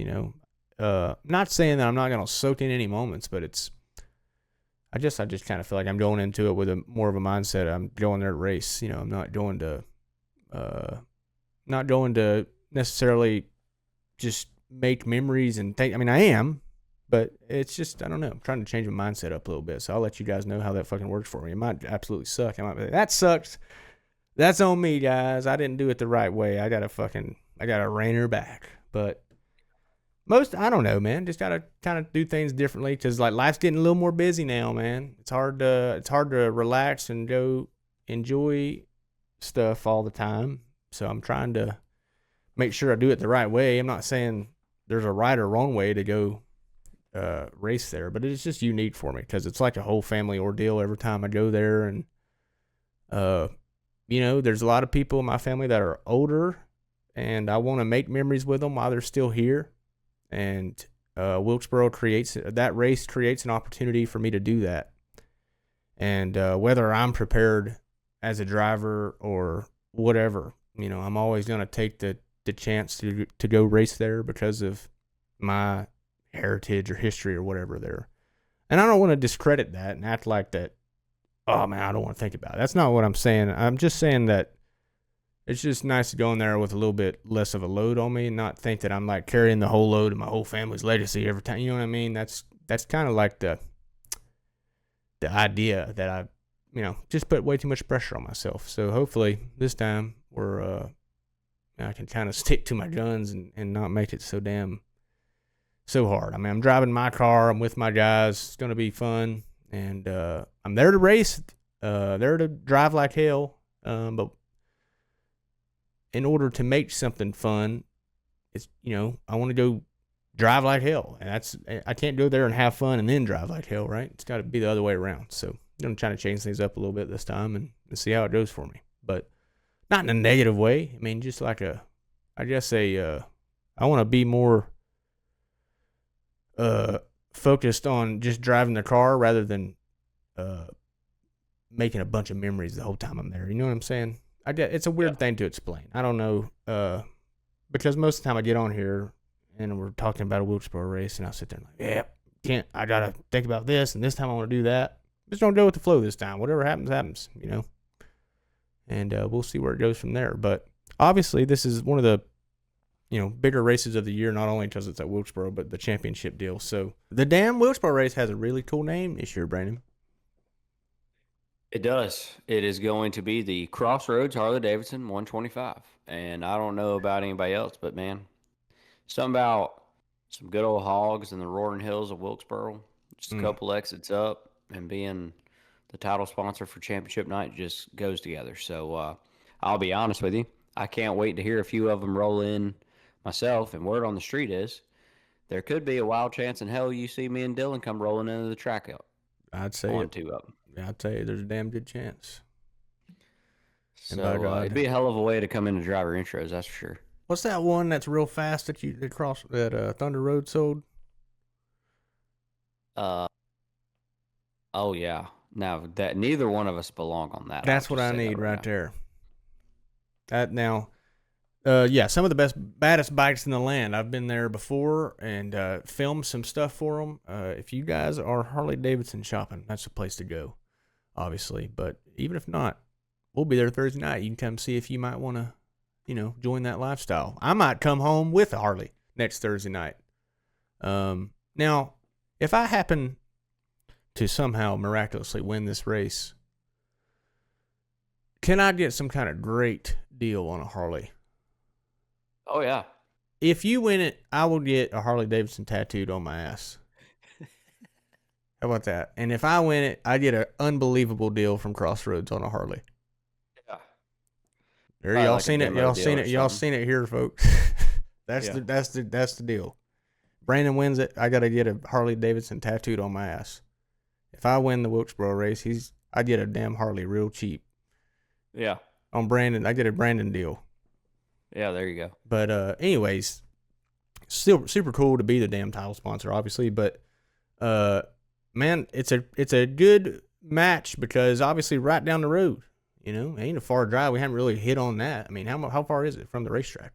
Not saying that I'm not going to soak in any moments, but I just kind of feel like I'm going into it with more of a mindset. I'm going there to race, I'm not going to necessarily just make memories and think. I mean, I am, but it's just, I don't know. I'm trying to change my mindset up a little bit. So I'll let you guys know how that fucking works for me. It might absolutely suck. I might be like, that sucks. That's on me, guys. I didn't do it the right way. I got to rein her back. But I don't know, man. Just got to kind of do things differently because like life's getting a little more busy now, man. It's hard to relax and go enjoy stuff all the time. So I'm trying to make sure I do it the right way. I'm not saying there's a right or wrong way to go race there, but it's just unique for me because it's like a whole family ordeal every time I go there, and there's a lot of people in my family that are older, and I want to make memories with them while they're still here. And Wilkesboro that race creates an opportunity for me to do that. And whether I'm prepared as a driver or whatever, I'm always going to take the chance to go race there because of my heritage or history or whatever there. And I don't want to discredit that and act like that, oh man, I don't want to think about it. That's not what I'm saying. I'm just saying that it's just nice to go in there with a little bit less of a load on me and not think that I'm like carrying the whole load of my whole family's legacy every time. You know what I mean? That's kind of like the idea that I, just put way too much pressure on myself. So hopefully this time I can kind of stick to my guns and not make it so hard. I mean, I'm driving my car. I'm with my guys. It's going to be fun. And I'm there to race, there to drive like hell. But in order to make something fun, it's, I want to go drive like hell. And I can't go there and have fun and then drive like hell, right? It's got to be the other way around. So I'm going to try to change things up a little bit this time and see how it goes for me. But not in a negative way. I mean, just like I want to be more focused on just driving the car rather than making a bunch of memories the whole time I'm there. You know what I'm saying? It's a weird thing to explain. I don't know, because most of the time I get on here and we're talking about a Wilkesboro race, and I'll sit there and I gotta think about this, and this time I want to do that. Just don't go with the flow this time. Whatever happens, happens, And we'll see where it goes from there. But obviously, this is one of the bigger races of the year, not only because it's at Wilkesboro, but the championship deal. So the damn Wilkesboro race has a really cool name this year, Brandon. It does. It is going to be the Crossroads Harley-Davidson 125. And I don't know about anybody else, but man, something about some good old hogs in the roaring hills of Wilkesboro, just a couple exits up, and being the title sponsor for championship night just goes together. So I'll be honest with you, I can't wait to hear a few of them roll in myself. And word on the street is there could be a wild chance in hell you see me and Dylan come rolling into the track out. I'd say on two of them. I'll tell you, there's a damn good chance. So it'd be a hell of a way to come into driver intros, that's for sure. What's that one that's real fast that Thunder Road sold? Oh yeah. Now that neither one of us belong on that. That's what I need right there. That now, some of the baddest bikes in the land. I've been there before and filmed some stuff for them. If you guys are Harley Davidson shopping, that's the place to go, obviously. But even if not, we'll be there Thursday night. You can come see if you might want to, join that lifestyle. I might come home with a Harley next Thursday night. Now, if I happen to somehow miraculously win this race, can I get some kind of great deal on a Harley? Oh, yeah. If you win it, I will get a Harley Davidson tattooed on my ass. How about that? And if I win it, I get an unbelievable deal from Crossroads on a Harley. Yeah. There, y'all seen it. Y'all seen it. Y'all seen it here, folks. That's the deal. Brandon wins it, I gotta get a Harley Davidson tattooed on my ass. If I win the Wilkesboro race, I get a damn Harley real cheap. Yeah. On Brandon, I get a Brandon deal. Yeah, there you go. But anyways, still super cool to be the damn title sponsor, obviously. But man, it's a good match because obviously right down the road, it ain't a far drive. We haven't really hit on that. I mean, how far is it from the racetrack?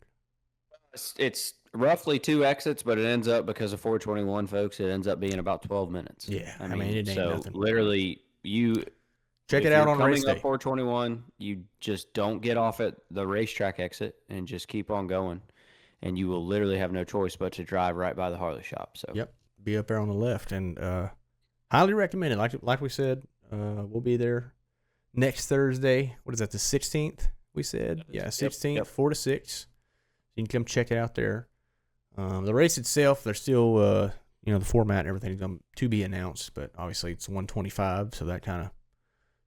It's roughly 2 exits, but it ends up, because of 421, folks, it ends up being about 12 minutes. Yeah, I mean it ain't so nothing. Literally, check it out on race day. Coming up 421, you just don't get off at the racetrack exit and just keep on going, and you will literally have no choice but to drive right by the Harley shop. So yep, be up there on the left, and highly recommend it. Like we said, we'll be there next Thursday. What is that? The 16th? We said, yeah, 16th, yep. 4 to 6. You can come check it out there. The race itself, there's still, the format and everything is to be announced, but obviously it's 125, so that kind of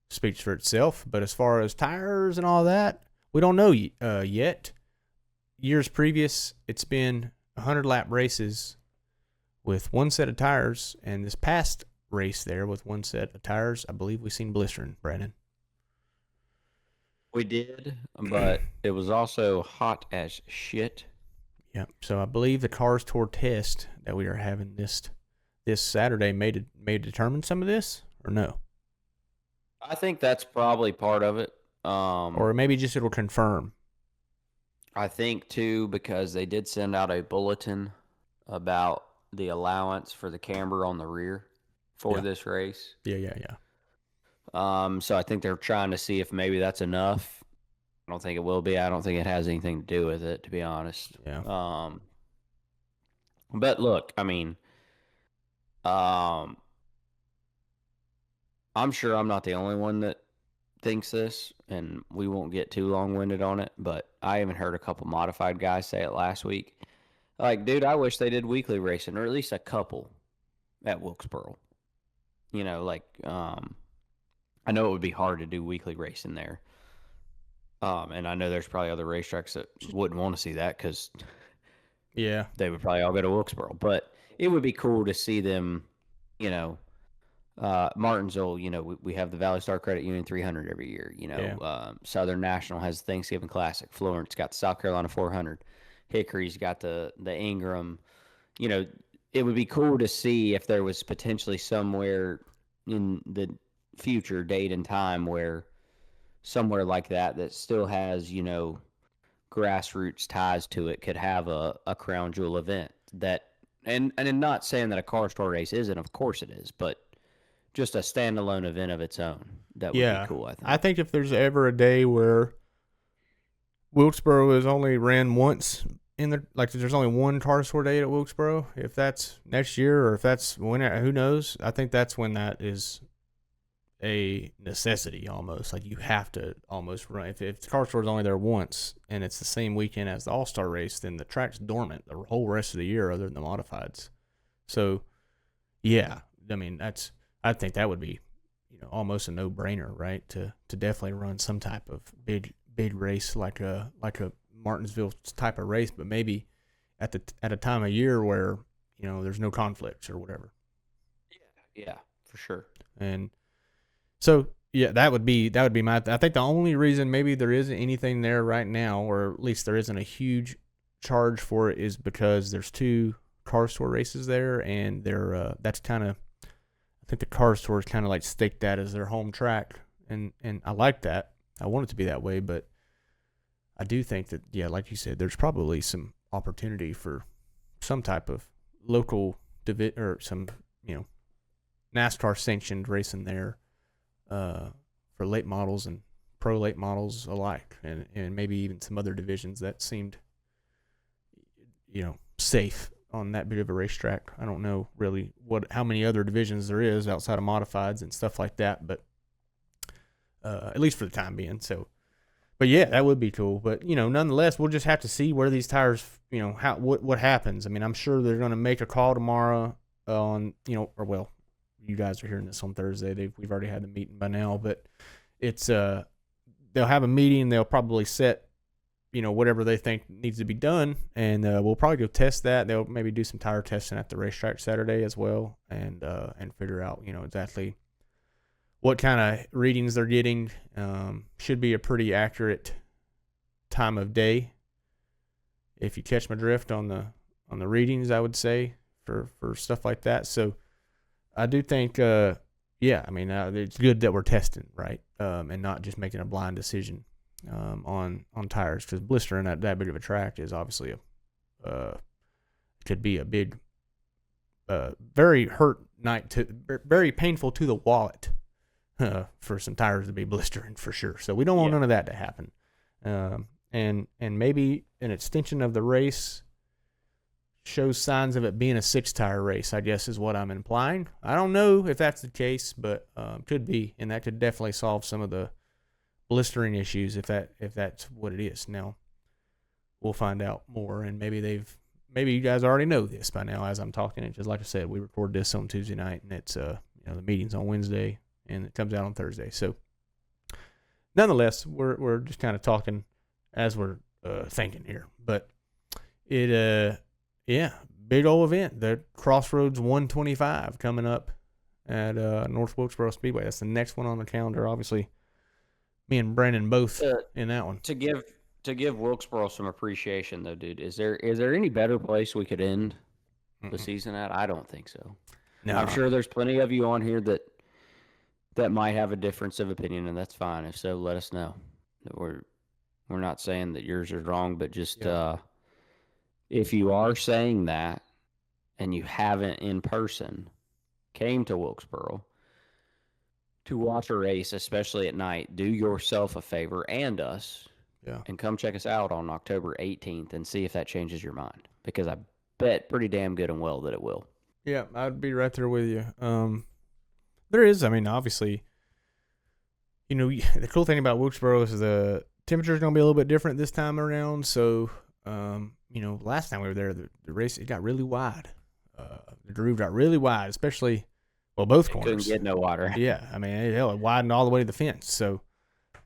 speaks for itself. But as far as tires and all that, we don't know yet. Years previous, it's been 100-lap races with one set of tires, and this past race there with one set of tires, I believe we've seen blistering, Brandon. We did, but it was also hot as shit. Yeah. So I believe the Cars Tour test that we are having this Saturday may determine some of this, or no, I think that's probably part of it. or maybe just it'll confirm. I think too because they did send out a bulletin about the allowance for the camber on the rear for Yeah. this race. Yeah. So I think they're trying to see if maybe that's enough. I don't think it will be. I don't think it has anything to do with it, to be honest. Yeah. But look, I mean, um, I'm sure I'm not the only one that thinks this, and we won't get too long-winded on it. But I even heard a couple modified guys say it last week. Like, dude, I wish they did weekly racing, or at least a couple at Wilkesboro. You know, like, I know it would be hard to do weekly racing there. And I know there's probably other racetracks that wouldn't want to see that because Yeah. they would probably all go to Wilkesboro. But it would be cool to see them, you know, Martinsville, you know, we have the Valley Star Credit Union 300 every year. You know, Yeah. Southern National has the Thanksgiving Classic. Florence got the South Carolina 400. Hickory's got the Ingram. You know, it would be cool to see if there was potentially somewhere in the future date and time where somewhere like that still has, you know, grassroots ties to it could have a crown jewel event that and I'm not saying that a car store race isn't, of course it is, but just a standalone event of its own. That would be Yeah. cool, I think. I think if there's ever a day where Wilkesboro is only ran once in the like, there's only one car store day at Wilkesboro. If that's next year or if that's when, who knows? I think that's when that is a necessity almost. Like you have to almost run. If the car store is only there once and it's the same weekend as the All Star race, then the track's dormant the whole rest of the year, other than the modifieds. So, yeah, I mean I think that would be, almost a no brainer, right? To definitely run some type of big race like a Martinsville type of race, but maybe at a time of year where there's no conflicts or whatever. Yeah, for sure. And so yeah, that would be my. I think the only reason maybe there isn't anything there right now, or at least there isn't a huge charge for it, is because there's two car store races there, and that's kind of. I think the car store is kind of like staked that as their home track, and I like that. I want it to be that way, but I do think that, yeah, like you said, there's probably some opportunity for some type of local or some NASCAR sanctioned racing there for late models and pro late models alike, and maybe even some other divisions that seemed safe on that big of a racetrack. I don't know really how many other divisions there is outside of modifieds and stuff like that, but at least for the time being. So, but yeah, that would be cool. But nonetheless, we'll just have to see where these tires, what happens. I mean, I'm sure they're going to make a call tomorrow on, or well, you guys are hearing this on Thursday. We've already had the meeting by now, but it's they'll have a meeting. They'll probably set whatever they think needs to be done, and we'll probably go test that. They'll maybe do some tire testing at the racetrack Saturday as well, and figure out exactly what kind of readings they're getting. Should be a pretty accurate time of day, if you catch my drift on the readings, I would say, for stuff like that. So I do think it's good that we're testing, right, and not just making a blind decision on tires, because blistering that big of a track is obviously could be a big very very painful to the wallet for some tires to be blistering for sure. So we don't want none of that to happen. And maybe an extension of the race shows signs of it being a 6-tire race, I guess is what I'm implying. I don't know if that's the case, but could be, and that could definitely solve some of the blistering issues if that's what it is. Now we'll find out more, and maybe you guys already know this by now as I'm talking it. Just like I said, we record this on Tuesday night, and it's the meeting's on Wednesday, and it comes out on Thursday. So nonetheless, we're just kind of talking as we're thinking here. But it big old event, the Crossroads 125 coming up at North Wilkesboro Speedway. That's the next one on the calendar. Obviously, Me and Brandon both in that one. To give Wilkesboro some appreciation, though, dude, is there any better place we could end the season at? I don't think so. No, I'm sure there's plenty of you on here that might have a difference of opinion, and that's fine. If so, let us know. We're not saying that yours is wrong, but just if you are saying that and you haven't in person came to Wilkesboro to watch a race, especially at night, do yourself a favor and us. Yeah. And come check us out on October 18th and see if that changes your mind. Because I bet pretty damn good and well that it will. Yeah, I'd be right there with you. There is, I mean, obviously, the cool thing about Wilkesboro is the temperature is going to be a little bit different this time around. So, last time we were there, the race, it got really wide. The groove got really wide, especially, both corners. Couldn't get no wider. Yeah, I mean, it widened all the way to the fence. So,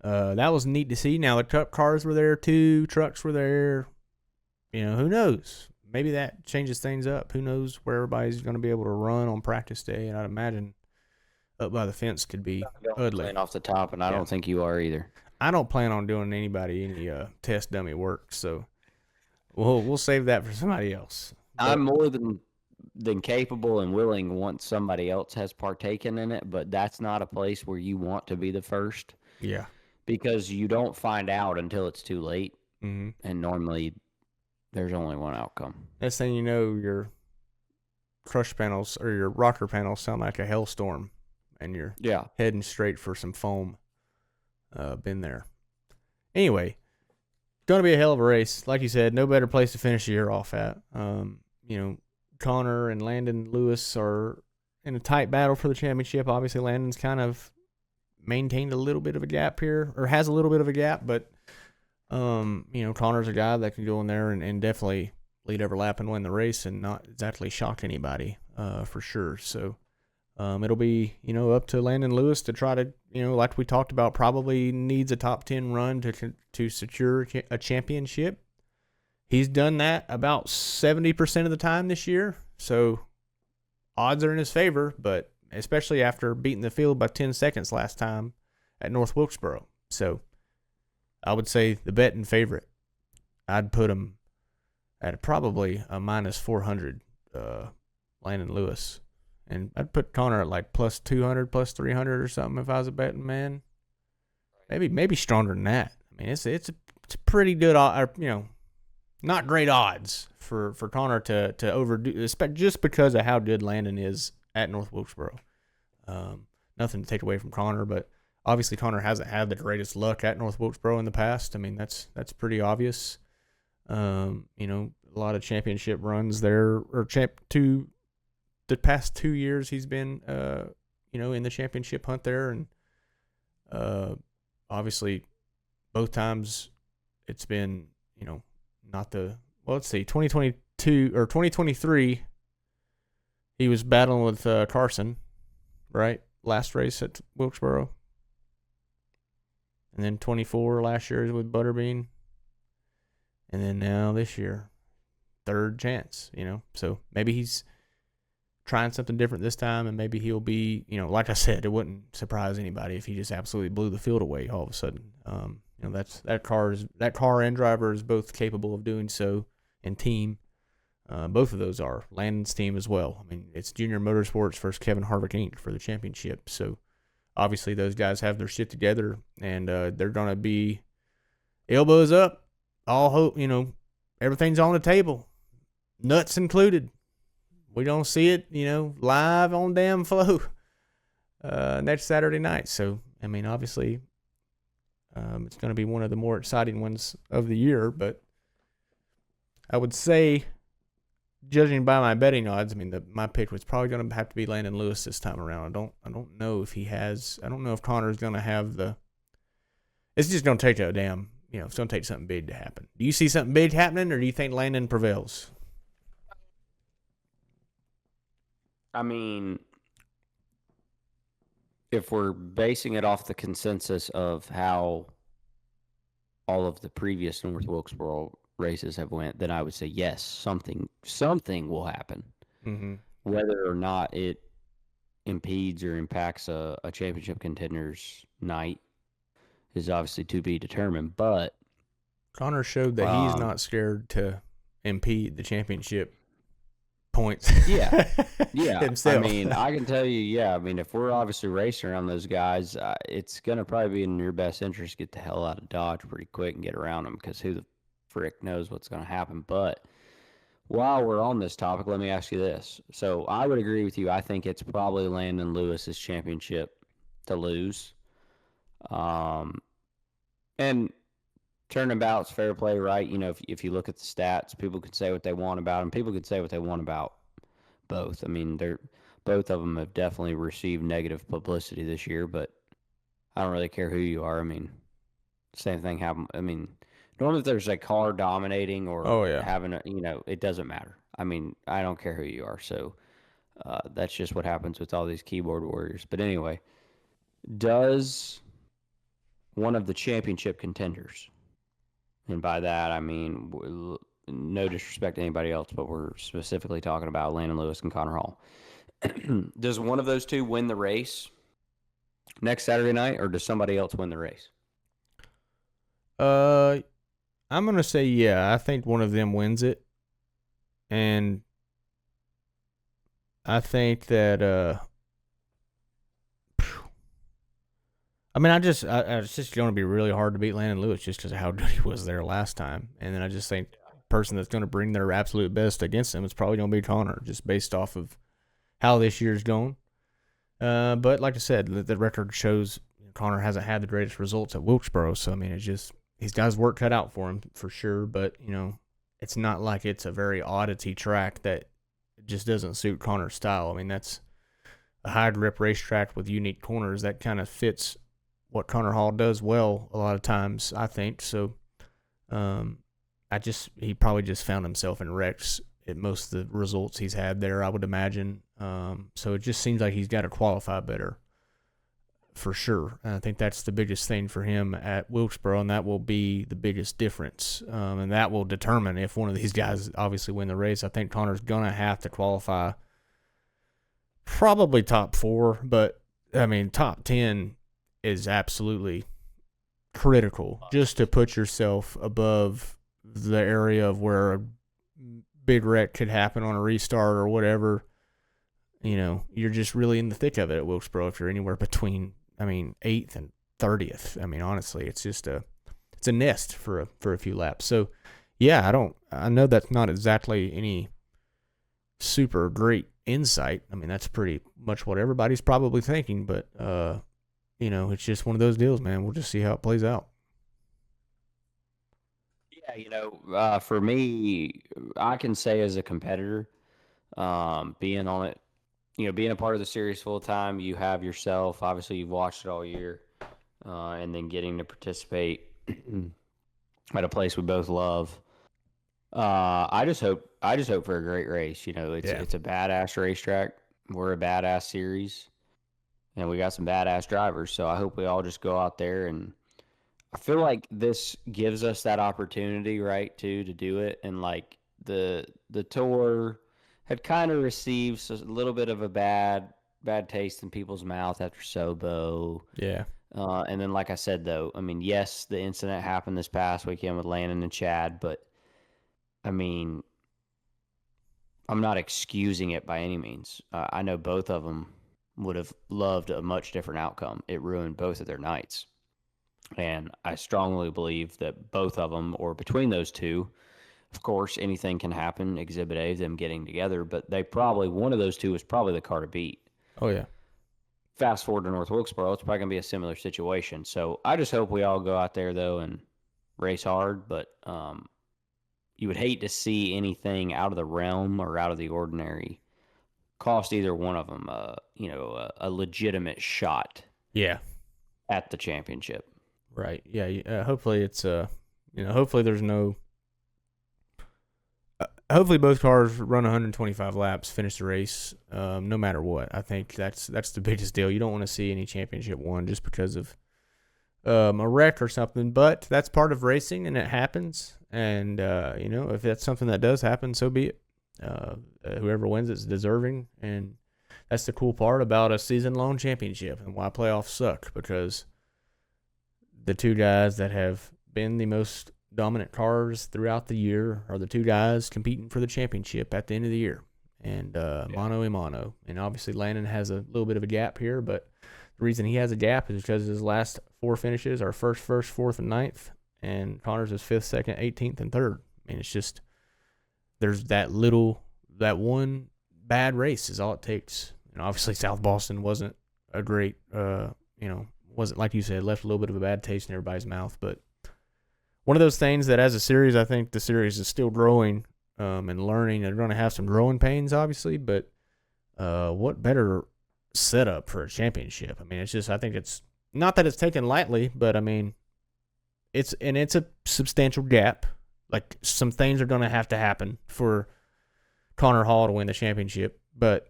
that was neat to see. Now, the cup cars were there too. Trucks were there. Who knows? Maybe that changes things up. Who knows where everybody's going to be able to run on practice day? And I'd imagine up by the fence could be ugly. Playing off the top, and I don't think you are either. I don't plan on doing anybody any test dummy work, so we'll save that for somebody else. I'm more than capable and willing once somebody else has partaken in it, but that's not a place where you want to be the first. Yeah. Because you don't find out until it's too late, and normally there's only one outcome. Next thing you know, your crush panels or your rocker panels sound like a hailstorm, and you're heading straight for some foam. Been there. Anyway, going to be a hell of a race. Like you said, no better place to finish the year off at. Connor and Landon Lewis are in a tight battle for the championship. Obviously, Landon's kind of maintained a little bit of a gap here, or has a little bit of a gap, but Connor's a guy that can go in there and definitely lead every lap and win the race and not exactly shock anybody, for sure. So it'll be, up to Landon Lewis to try to, like we talked about, probably needs a top 10 run to secure a championship. He's done that about 70% of the time this year, so odds are in his favor, but especially after beating the field by 10 seconds last time at North Wilkesboro. So I would say the betting favorite. I'd put him at probably a minus 400, Landon Lewis. And I'd put Connor at like plus 200, plus 300 or something if I was a betting man. Maybe stronger than that. I mean, it's a pretty good, not great odds for Connor to overdo, just because of how good Landon is at North Wilkesboro. Nothing to take away from Connor, but obviously Connor hasn't had the greatest luck at North Wilkesboro in the past. I mean, that's pretty obvious. A lot of championship runs there, or the past 2 years he's been, in the championship hunt there, and obviously both times it's been, not the, let's see, 2022 or 2023, he was battling with Carson, right? Last race at Wilkesboro. And then 24 last year is with Butterbean. And then now this year, third chance, So maybe he's trying something different this time, and maybe he'll be, like I said, it wouldn't surprise anybody if he just absolutely blew the field away all of a sudden. That car and driver is both capable of doing so, and team. Both of those are. Landon's team as well. I mean, it's Junior Motorsports versus Kevin Harvick Inc. for the championship. So obviously those guys have their shit together, and they're going to be elbows up. All hope, everything's on the table, nuts included. We don't see it, live on damn flow next Saturday night. So, I mean, obviously, it's going to be one of the more exciting ones of the year. But I would say, judging by my betting odds, I mean, my pick was probably going to have to be Landon Lewis this time around. I don't know if he has. I don't know if Connor's going to have the. It's just going to take a damn. It's going to take something big to happen. Do you see something big happening, or do you think Landon prevails? I mean, if we're basing it off the consensus of how all of the previous North Wilkesboro races have went, then I would say yes, something will happen. Mm-hmm. Whether or not it impedes or impacts a championship contender's night, is obviously to be determined. But Connor showed that he's not scared to impede the championship points. Yeah. himself. I mean, I can tell you, yeah. I mean, if we're obviously racing around those guys, it's gonna probably be in your best interest to get the hell out of Dodge pretty quick and get around them, because who the frick knows what's gonna happen. But while we're on this topic, let me ask you this. So I would agree with you. I think it's probably Landon Lewis's championship to lose. And turnabout's fair play, right? You know, if you look at the stats, people could say what they want about him. People could say what they want about both. I mean, both of them have definitely received negative publicity this year, but I don't really care who you are. I mean, same thing happened. I mean, normally if there's a car dominating or having a, it doesn't matter. I mean, I don't care who you are. So that's just what happens with all these keyboard warriors. But anyway, does one of the championship contenders, and by that I mean no disrespect to anybody else, but we're specifically talking about Landon Lewis and Connor Hall, does one of those two win the race next Saturday night, or does somebody else win the race? I'm gonna say I think one of them wins it, and I think that I mean, it's just going to be really hard to beat Landon Lewis just because of how good he was there last time. And then I just think the person that's going to bring their absolute best against him is probably going to be Connor, just based off of how this year's going. But like I said, the record shows Connor hasn't had the greatest results at Wilkesboro. So, I mean, he's got his work cut out for him for sure. But, it's not like it's a very oddity track that just doesn't suit Connor's style. I mean, that's a high grip racetrack with unique corners that kind of fits what Connor Hall does well a lot of times, I think. So he probably just found himself in wrecks at most of the results he's had there, I would imagine. So it just seems like he's got to qualify better for sure. And I think that's the biggest thing for him at Wilkesboro, and that will be the biggest difference. And that will determine if one of these guys obviously win the race. I think Connor's going to have to qualify probably top 4, but I mean, top 10 is absolutely critical just to put yourself above the area of where a big wreck could happen on a restart or whatever. You're just really in the thick of it at Wilkesboro if you're anywhere between, 8th and 30th. I mean, honestly, it's just it's a nest for a few laps. So, I know that's not exactly any super great insight. I mean, that's pretty much what everybody's probably thinking, but it's just one of those deals, man. We'll just see how it plays out. Yeah, for me, I can say as a competitor, being on it, being a part of the series full time, you have yourself, obviously you've watched it all year, and then getting to participate at a place we both love. I just hope for a great race. It's a badass racetrack. We're a badass series. And we got some badass drivers, so I hope we all just go out there, and I feel like this gives us that opportunity, right, to do it. And like the tour had kind of received a little bit of a bad taste in people's mouth after Sobo. Yeah. And then, like I said, though, I mean, yes, the incident happened this past weekend with Landon and Chad, but I mean, I'm not excusing it by any means. I know both of them would have loved a much different outcome. It ruined both of their nights. And I strongly believe that both of them, or between those two, of course, anything can happen, Exhibit A, them getting together, but one of those two was probably the car to beat. Oh, yeah. Fast forward to North Wilkesboro, it's probably going to be a similar situation. So I just hope we all go out there, though, and race hard, but you would hate to see anything out of the realm or out of the ordinary cost either one of them, a legitimate shot. Yeah. At the championship. Right. Yeah. Hopefully it's hopefully there's no. Hopefully both cars run 125 laps, finish the race, no matter what. I think that's the biggest deal. You don't want to see any championship won just because of a wreck or something. But that's part of racing, and it happens. And if that's something that does happen, so be it. Whoever wins is deserving, and that's the cool part about a season-long championship and why playoffs suck, because the two guys that have been the most dominant cars throughout the year are the two guys competing for the championship at the end of the year. And mano a mano. And obviously Landon has a little bit of a gap here, but the reason he has a gap is because his last four finishes are first, fourth, and ninth, and Connor's is fifth, second, 18th, and third. I mean, it's just there's that one bad race is all it takes. And obviously South Boston wasn't a great, wasn't like you said, left a little bit of a bad taste in everybody's mouth, but one of those things that as a series, I think the series is still growing and learning. They're going to have some growing pains, obviously, but what better setup for a championship? I mean, I think it's not that it's taken lightly, but I mean, it's a substantial gap. Like some things are going to happen for Connor Hall to win the championship, but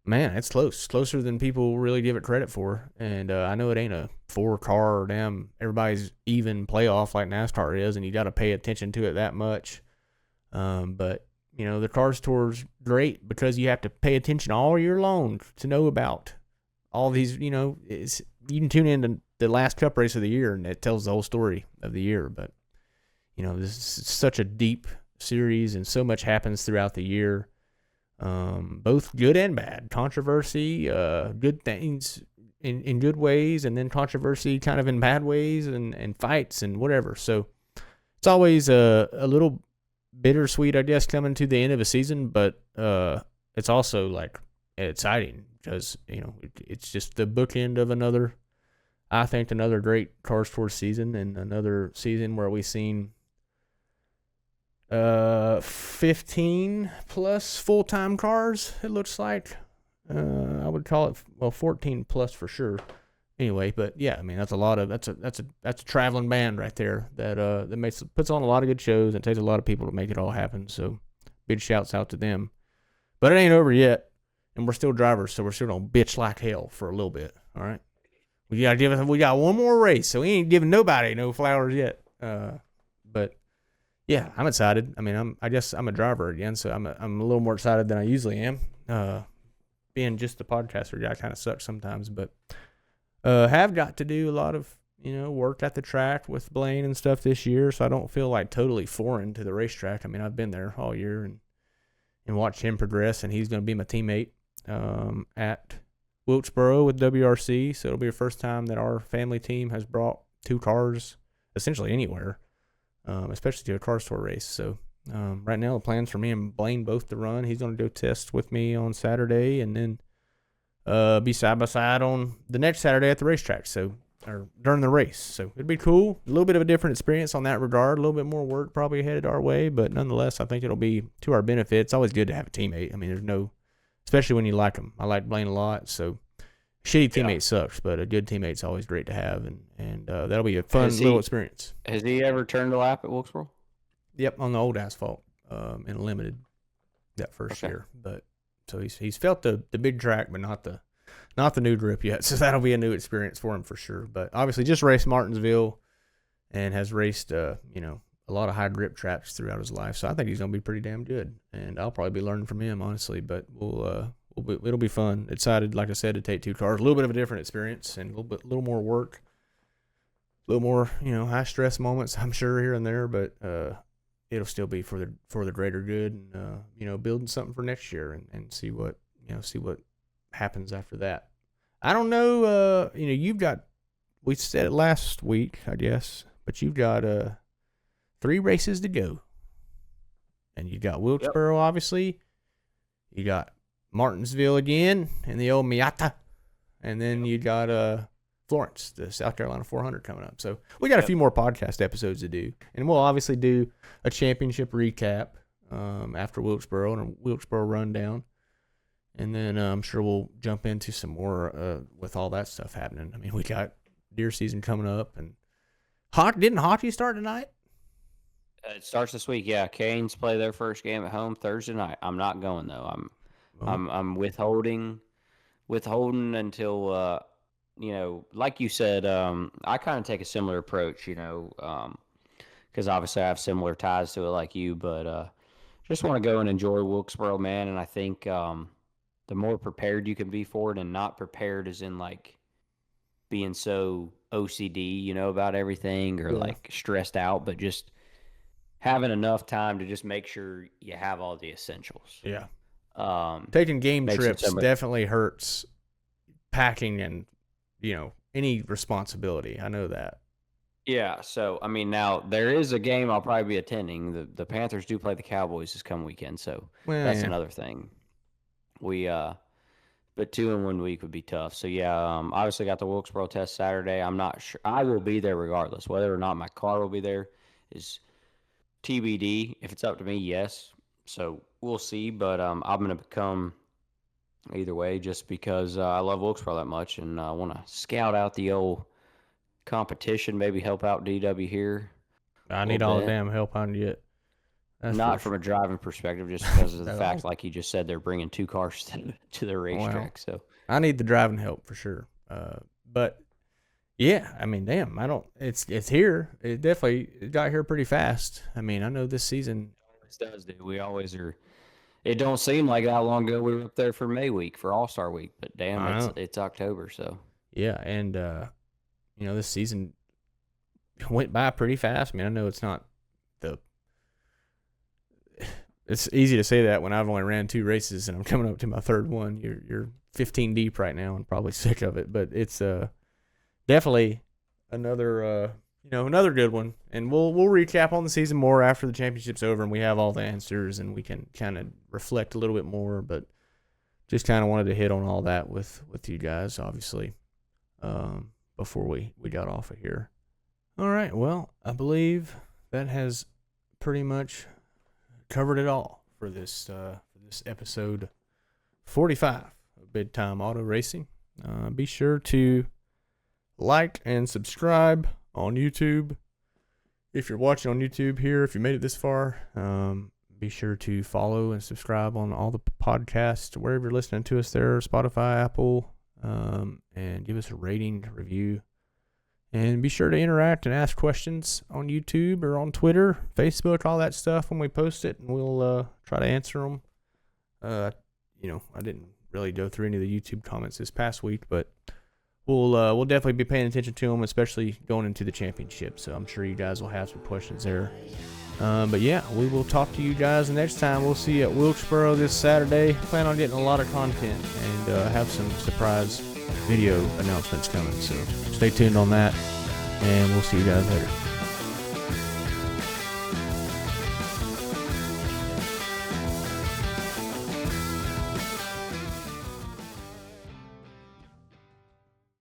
man, it's closer than people really give it credit for. And I know it ain't a 4-car or damn everybody's even playoff like NASCAR is, and you got to pay attention to it that much. But the Cars Tour's great because you have to pay attention all year long to know about all these. You can tune in to the last Cup race of the year, and it tells the whole story of the year. But this is such a deep series, and so much happens throughout the year. Both good and bad. Controversy, good things in good ways, and then controversy kind of in bad ways, and fights and whatever. So it's always a little bittersweet, I guess, coming to the end of a season, but it's also like exciting because it's just the bookend of another great Cars Tour season, and another season where we've seen 15 plus full-time cars, it looks like. I would call it 14 plus for sure. Anyway, but yeah, I mean that's a traveling band right there that puts on a lot of good shows and takes a lot of people to make it all happen. So big shouts out to them. But it ain't over yet, and we're still drivers, so we're still gonna bitch like hell for a little bit. All right, we got one more race, so we ain't giving nobody no flowers yet. But yeah, I'm excited. I mean, I guess I'm a driver again, so I'm a little more excited than I usually am. Being just the podcaster guy kind of sucks sometimes, but have got to do a lot of work at the track with Blaine and stuff this year, so I don't feel like totally foreign to the racetrack. I mean, I've been there all year and watched him progress, and he's going to be my teammate at Wilkesboro with WRC. So it'll be the first time that our family team has brought two cars essentially anywhere. Especially to a Cars Tour race. So right now the plans for me and Blaine both to run. He's going to go test with me on Saturday, and then be side by side on the next Saturday at the racetrack. So or during the race. So it'd be cool. A little bit of a different experience on that regard. A little bit more work probably headed our way, but nonetheless, I think it'll be to our benefit. It's always good to have a teammate. I mean, there's no, especially when you like them. I like Blaine a lot, so. Shitty teammate sucks, but a good teammate's always great to have, and that'll be a fun little experience. Has he ever turned a lap at Wilkesboro? Yep, on the old asphalt in a limited that first year. But so he's felt the big track, but not the new grip yet. So that'll be a new experience for him for sure. But obviously, just raced Martinsville and has raced a lot of high grip tracks throughout his life. So I think he's gonna be pretty damn good, and I'll probably be learning from him honestly. But it'll be fun. Excited, like I said, to take two cars. A little bit of a different experience and a little more work, a little more, high stress moments, I'm sure, here and there, but it'll still be for the greater good, and building something for next year and see what happens after that. I don't know. You've got, we said it last week, I guess, but you've got 3 races to go, and you got Wilkesboro, obviously. You got Martinsville again and the old Miata, and then you got Florence, the South Carolina 400 coming up. So we got a few more podcast episodes to do, and we'll obviously do a championship recap after Wilkesboro and a Wilkesboro rundown, and then I'm sure we'll jump into some more with all that stuff happening. I mean, we got deer season coming up, and didn't hockey start tonight? It starts this week. Yeah, Canes play their first game at home Thursday night. I'm not going though. I'm withholding until like you said. I kind of take a similar approach, because obviously I have similar ties to it like you. But just want to go and enjoy Wilkesboro, man. And I think the more prepared you can be for it, and not prepared as in like being so OCD, about everything or like stressed out, but just having enough time to just make sure you have all the essentials. Yeah. Taking game trips definitely hurts packing and, any responsibility. I know that. Yeah. So, I mean, now there is a game I'll probably be attending. The Panthers do play the Cowboys this coming weekend. So that's another thing. But 2 in 1 week would be tough. So yeah, obviously got the Wilkesboro test Saturday. I'm not sure. I will be there regardless. Whether or not my car will be there is TBD. If it's up to me, yes. So we'll see. But I'm going to come either way just because I love Wilkesboro that much and I want to scout out the old competition, maybe help out DW here. I need all the damn help I can get. Not from a driving perspective, just because of the fact, like you just said, they're bringing 2 cars to the racetrack. So I need the driving help for sure. But yeah, I mean, damn, It's here. It definitely got here pretty fast. I mean, I know this season. It always does, dude. We always are. It don't seem like that long ago we were up there for May week for All-Star week, but damn, it's October. So yeah, and this season went by pretty fast. I mean, I know it's not It's easy to say that when I've only ran 2 races and I'm coming up to my 3rd one. You're 15 deep right now and probably sick of it, but it's definitely another good one. And we'll recap on the season more after the championship's over and we have all the answers and we can kind of reflect a little bit more. But just kind of wanted to hit on all that with you guys, obviously, before we got off of here. All right, well, I believe that has pretty much covered it all for this episode 45 of Big Time Auto Racing. Be sure to like and subscribe on YouTube. If you're watching on YouTube here, if you made it this far, be sure to follow and subscribe on all the podcasts, wherever you're listening to us there, Spotify, Apple, and give us a rating, review. And be sure to interact and ask questions on YouTube or on Twitter, Facebook, all that stuff when we post it, and we'll try to answer them. I didn't really go through any of the YouTube comments this past week, but we'll definitely be paying attention to them, especially going into the championship. So I'm sure you guys will have some questions there. But yeah, we will talk to you guys the next time. We'll see you at Wilkesboro this Saturday. Plan on getting a lot of content and have some surprise video announcements coming. So stay tuned on that, and we'll see you guys later.